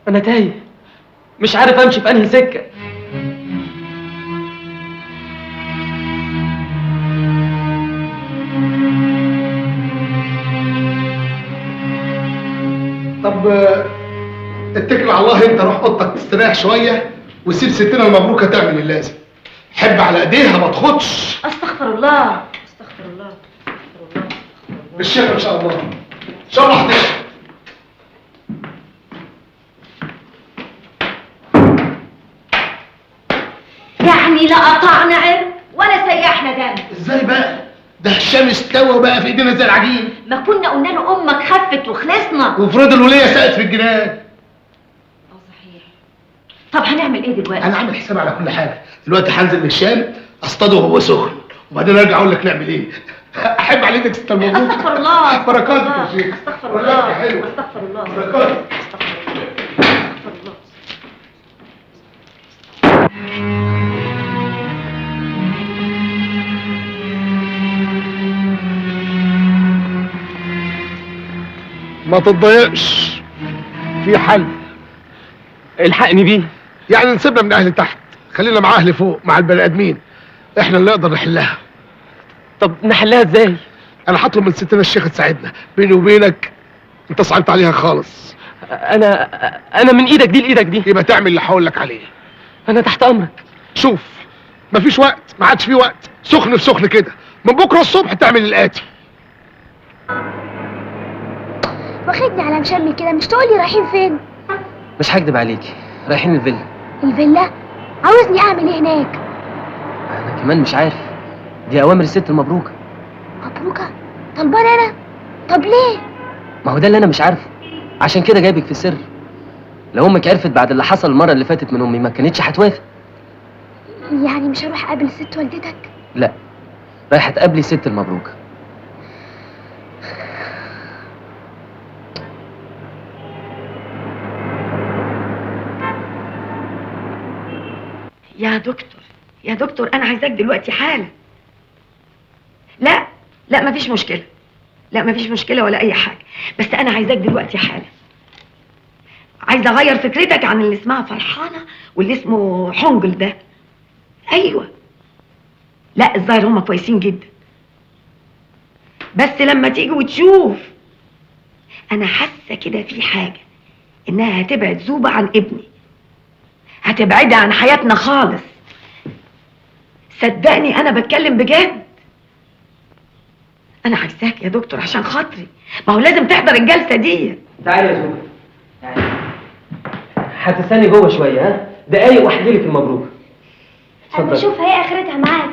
انا تايه، مش عارف امشي في انهي سكه. طب اتكل على الله، انت روح اوضتك تستريح شويه وسيب ستنا المبروكه تعمل اللازم. حب على ايديها ما تاخدش. استغفر الله استغفر الله استغفر الله. بالشفا ان شاء الله، ان شاء الله هتشفى. يعني لا قطعنا عرق ولا سيحنا دم. ازاي بقى؟ ده هشام استوى بقى في ايدينا زي العجين. ما كنا قلنا له امك خفت وخلصنا. وفرض الوليه سقت في الجنان. صحيح. طب هنعمل ايه دلوقتي؟ انا عامل حساب على كل حاجه. دلوقتي هنزل للشام اصطاده وهو سخن وبعدين ارجع اقول لك نعمل ايه. احب على ايدك ست المبروك. استغفر الله بركاتك يا شيخ. استغفر الله حلوه. استغفر الله بركاتك. استغفر الله. ما تتضايقش، في حل. الحقني بيه. يعني نسيبنا من اهل تحت، خلينا مع اهل فوق، مع البني ادمين. احنا اللي نقدر نحلها. طب نحلها ازاي؟ انا هطلب من ستنا الشيخ تساعدنا. بيني وبينك انت صعبت عليها خالص. انا من ايدك دي لايدك دي. يبقى تعمل اللي هقول لك عليه. انا تحت امرك. شوف، مفيش وقت، ما عادش في وقت. سخن في سخن كده، من بكره الصبح تعمل الاتي. واخدني على مشمي كده، مش تقولي رايحين فين؟ مش هكدب عليكي، رايحين الفيلا. الفيلا؟ عاوزني اعمل ايه هناك؟ انا كمان مش عارف، دي اوامر الست المبروكه. مبروكه؟ طلبان انا؟ طب ليه؟ ما هو ده اللي انا مش عارفه، عشان كده جايبك في السر. لو امك عرفت بعد اللي حصل المره اللي فاتت من امي ما كانتش هتوافق. يعني مش هروح اقابل ست والدتك؟ لا، رايحه تقابلي الست المبروكه. يا دكتور انا عايزاك دلوقتي حالا. لا مفيش مشكله، لا مفيش مشكله ولا اي حاجه، بس انا عايزاك دلوقتي حالا. عايزه اغير فكرتك عن اللي اسمها فرحانه واللي اسمه حنجل ده. ايوه، لا الظاهر هما كويسين جدا، بس لما تيجي وتشوف انا حاسه كده في حاجه انها هتبعد زوبه عن ابني، هتبعدها عن حياتنا خالص. صدقني انا بتكلم بجد. انا عايزاك يا دكتور عشان خاطري، ما هو لازم تحضر الجلسه دي. تعالي يا زوبة، تعالي. هتستني جوه شويه، ها؟ دقايق واحكي لك المبروك. اما اشوف هي اخرتها معاك.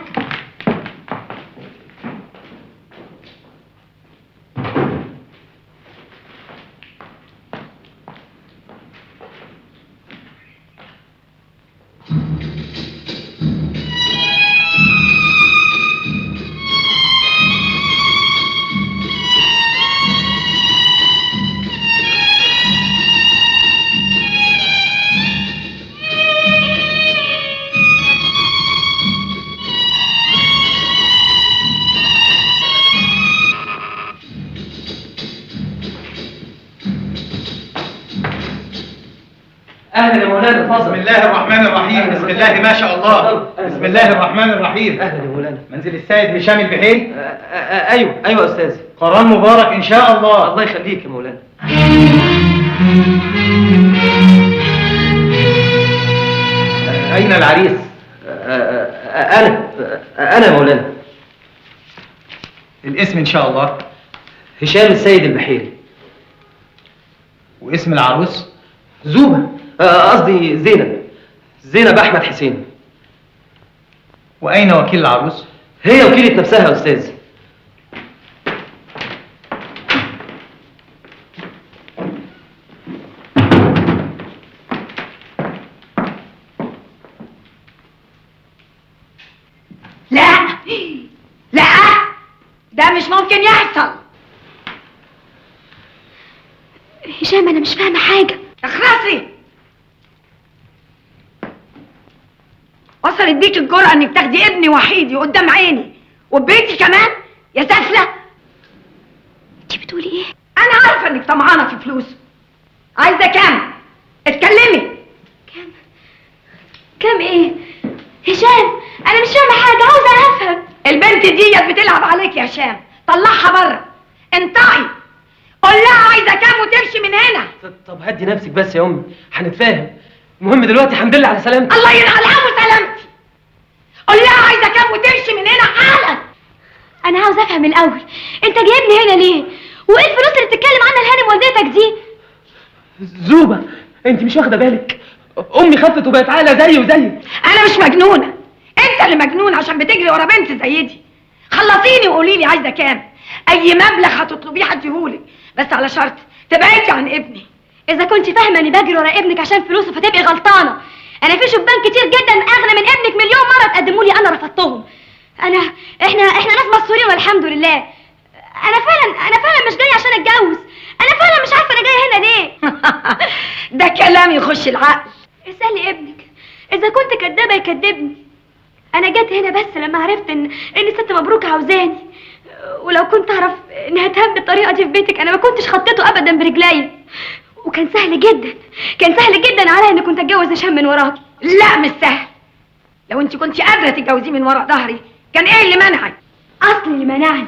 اهلا يا مولانا، اتفضل. بسم الله الرحمن الرحيم. بسم الله ما شاء الله. بسم الله الرحمن الرحيم. اهلا يا مولانا. منزل السيد هشام البحيري. ايوه يا استاذ. قران مبارك ان شاء الله. الله يخليك يا مولانا. اين العريس؟ انا يا مولانا. الاسم ان شاء الله. هشام السيد البحيري. واسم العروس؟ زوبة، قصدي زينب احمد حسين. واين وكيل العروس؟ هي وكيلة نفسها يا استاذ. لا لا، ده مش ممكن يحصل. هشام انا مش فاهمه حاجه. اخرسي. وصلت بيك الجرأة انك تاخدي ابني وحيدي قدام عيني وبيتي كمان يا سافلة؟ انت بتقولي ايه؟ انا عارفة انك طمعانة في فلوسه. عايزة كام؟ اتكلمي. كام ايه؟ هشام انا مش فاهمه حاجه، عاوزه افهم. البنت ديت بتلعب عليك يا هشام، طلعها بره. انطقي، قول لها عايزة كام وتمشي من هنا. طب هدي نفسك بس يا امي، هنتفاهم. المهم دلوقتي الحمد لله على سلامتك. الله ينعلها وسلامتي. قول لها عايزة كام وتمشي من هنا حالا. انا عاوزه افهم الاول، انت جايبني هنا ليه؟ وايه الفلوس اللي بتتكلم عنها الهانم والدتك دي؟ زوبة، انت مش واخده بالك؟ امي خفت وبقت عاقله زيي وزيك. انا مش مجنونة، انت اللي مجنون عشان بتجري ورا بنت زي دي. خلصيني وقولي لي عايزة كام. اي مبلغ هتطلبيه هديهولك، بس على شرط تبعدي عن ابني. اذا كنت فاهمه اني بجري ورا ابنك عشان فلوسه فتبقي غلطانه. انا في شبان كتير جدا اغنى من ابنك مليون مره تقدموا لي، انا رفضتهم. احنا ناس مستورين والحمد لله. انا فعلا مش جايه عشان اتجوز. انا فعلا مش عارفه انا جايه هنا ليه. ده كلام يخش العقل. اسالي ابنك، اذا كنت كدابه يكدبني. انا جيت هنا بس لما عرفت ان ست مبروك عاوزاني، ولو كنت اعرف انها تهب بالطريقه دي في بيتك انا ما كنتش خطيته ابدا برجلي. وكان سهل جدا عليا اني كنت اتجوز هشام من وراكي. لا مش سهل. لو انت كنت قادره تتجوزيه من ورا ظهري كان ايه اللي منعك؟ اصل اللي منعني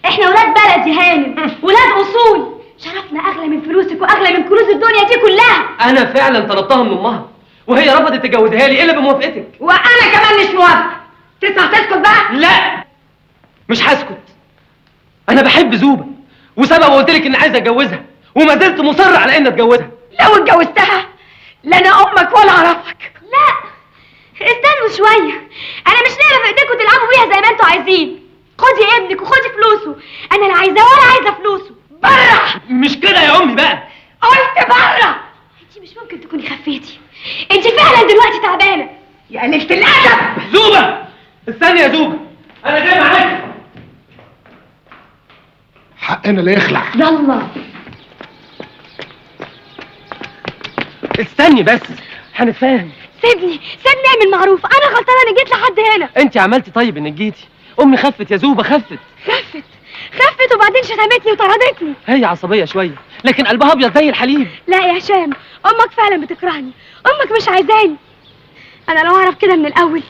احنا ولاد بلد يا هانم، ولاد اصول. شرفنا اغلى من فلوسك واغلى من كنوز الدنيا دي كلها. انا فعلا طلبتها من امها وهي رفضت تجوزها لي الا بموافقتك. وانا كمان مش موافقه. تسمع تسكت بقى؟ لا مش هسكت. انا بحب زوبة وسبق وقلت لك اني عايز اتجوزها وما زلت مصر على اني اتجوزها. لو اتجوزتها لا انا امك ولا اعرفك. لا استنوا شويه، انا مش نايمه في ايديكم تلعبوا بيها زي ما انتوا عايزين. خدي ابنك وخدي فلوسه، انا لا عايزاه ولا عايزه فلوسه. بره. مش كده يا امي بقى. قلت بره. انت مش ممكن تكوني خفيتي، انت فعلا دلوقتي تعبانه يا قلة الادب. زوبة استني يا زوبة، انا جاي معاك. حقنا لا يخلع. يلا استني بس هنتفاهم. سيبني اعمل معروف، انا غلطانه اني جيت لحد هنا. انت عملتي طيب انك جيتي. امي خفت يا زوبة، خفت وبعدين شتمتني وطردتني. هي عصبية شوية لكن قلبها ابيض زي الحليب. لا يا هشام، امك فعلا بتكرهني، امك مش عايزاني. انا لو اعرف كده من الاول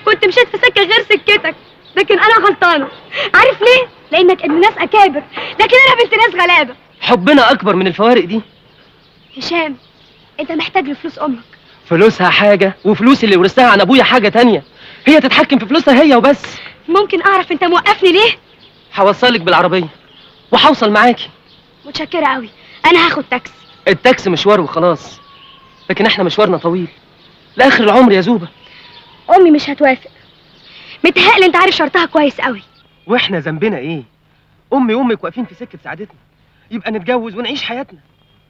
كنت مشيت في سكه غير سكتك، لكن انا غلطانه. عارف ليه؟ لانك ابن ناس اكابر، لكن انا بنت ناس غلابه. حبنا اكبر من الفوارق دي. هشام انت محتاج لفلوس امك. فلوسها حاجة وفلوس اللي ورثتها عن ابويا حاجة تانية. هي تتحكم في فلوسها هي وبس. ممكن اعرف انت موقفني ليه؟ هوصلك بالعربية وهوصل معاكي. متشكره قوي، انا هاخد تاكسي. التاكسي مشوار وخلاص، لكن احنا مشوارنا طويل لاخر العمر يا زوبة. امي مش هتوافق، متهيألي انت عارف شرطها كويس قوي. واحنا ذنبنا ايه؟ امي وامك واقفين في سكة سعادتنا، يبقى نتجوز ونعيش حياتنا.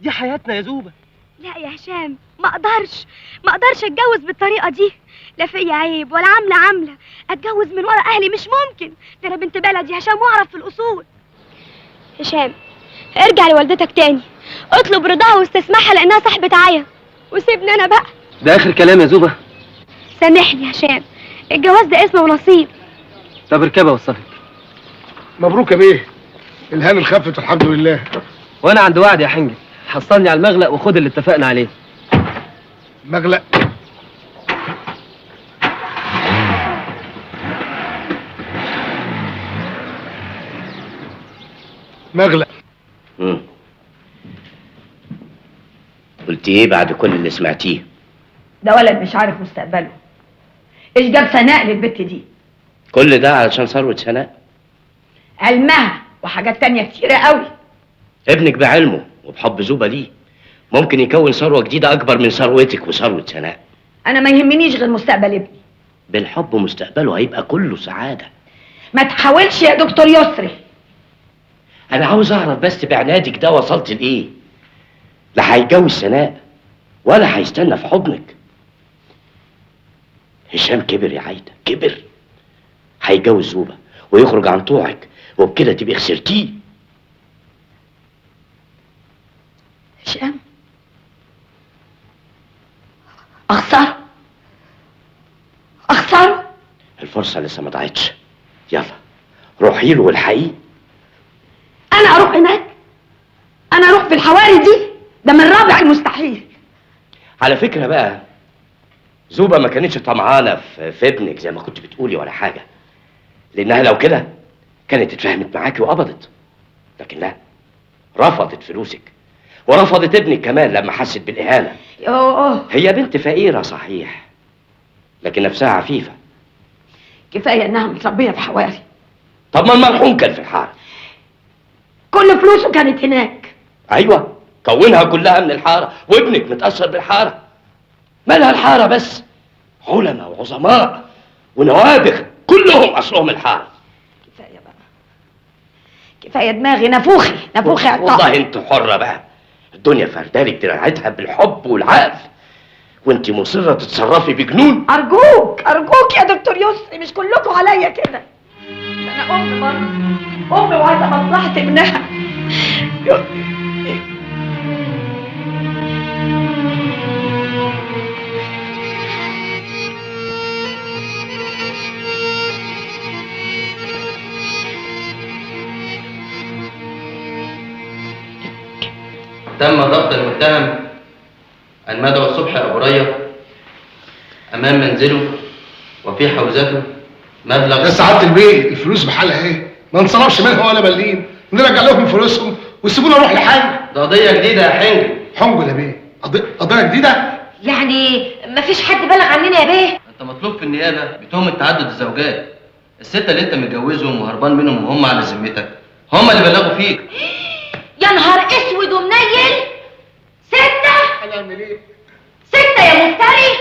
دي حياتنا يا زوبة. لا يا هشام، ما اقدرش اتجوز بالطريقه دي. لا فيا عيب ولا عامله اتجوز من ورا اهلي، مش ممكن. ده انا بنت بلدي يا هشام واعرف في الاصول. هشام ارجع لوالدتك تاني، اطلب رضاها واستسمحها لانها صاحبة عيا، وسيبني انا بقى. ده اخر كلام يا زوبة. سامحني يا هشام، الجواز ده اسمه ونصيب. طب اركبها وصلك. مبروك يا بيه، الهانم خفت الحمد لله. وانا عند وعد يا حنجل، حصلني على المغلق وخد اللي اتفقنا عليه. مغلق. مغلق. قلت ايه بعد كل اللي سمعتيه؟ ده ولد مش عارف مستقبله. ايش جاب سناء للبت دي؟ كل ده علشان ثروة سناء؟ علمها وحاجات تانية كتيرة قوي. ابنك بعلمه وبحب زوبة ليه ممكن يكون ثروة جديدة أكبر من ثروتك وثروة سناء. أنا ما يهمنيش غير مستقبل ابني. بالحب مستقبله هيبقى كله سعادة. ما تحاولش يا دكتور يسري. أنا عاوز أعرف بس بعنادك ده وصلت لإيه؟ لا هيتجوز سناء ولا هيستنى في حضنك. هشام كبر يا عايدة، كبر. هيتجوز زوبة ويخرج عن طوعك وبكده تبقي خسرتيه. هشام أخسره. الفرصة لسه ما ضاعتش. يلا روحي له والحقيه. أنا أروح هناك؟ أنا أروح في الحواري دي؟ ده من رابع المستحيل. على فكرة بقى زوبة ما كانتش طمعانة في ابنك زي ما كنت بتقولي ولا حاجة، لأنها لو كده كانت اتفاهمت معاكي وقبضت، لكن لا، رفضت فلوسك ورفضت ابنك كمان لما حست بالإهانة. يوه. هي بنت فقيرة صحيح لكن نفسها عفيفة. كفاية إنها متربية في حواري. طب ما المرحوم كان في الحارة. كل فلوسه كانت هناك. أيوة كونها كلها من الحارة وابنك متأثر بالحارة. مالها الحارة بس؟ علماء وعظماء ونوابغ كلهم أصلهم الحارة. كفاية بقى، كفاية دماغي نفوخي والله انت حرة بقى. الدنيا فردالك دراعتها بالحب والعقل وانت مصرة تتصرفي بجنون. أرجوك يا دكتور يسري، مش كلكم عليا كده. أنا أم برضه، أم وعايزة مصلحة ابنها. تم ضبط المتهم المدعو صبحي أبو ريا أمام منزله وفي حوزته مبلغ. يا سعادة البيه الفلوس بحالها ايه؟ ما نصرفش منها ولا مليم، نرجع لهم فلوسهم ويسيبونا نروح لحالنا. ده قضية جديدة يا حنجل. حنجل يا بيه؟ قضية جديدة؟ يعني مفيش حد بلغ عننا يا بيه؟ أنت مطلوب في النيابة بتهمة تعدد الزوجات. الستة اللي أنت متجوزهم وهربان منهم وهم على ذمتك هم اللي بلغوا فيك. يا نهار اسود ومنيل! 6؟ هنعمل ايه؟ 6 يا مفتري!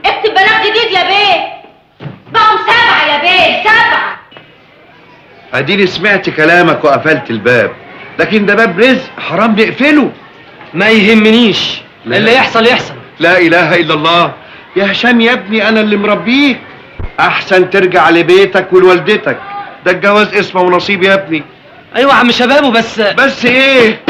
اكتب بلاغ جديد يا بيه! بقوا 7 يا بيه، 7. اديني سمعت كلامك وقفلت الباب، لكن ده باب رزق حرام نقفله. ما يهمنيش، اللي يحصل يحصل. لا اله الا الله. يا هشام يا ابني انا اللي مربيك، احسن ترجع لبيتك ولوالدتك. ده الجواز اسمه ونصيب يا ابني. ايوه يا عم شبابه بس ايه؟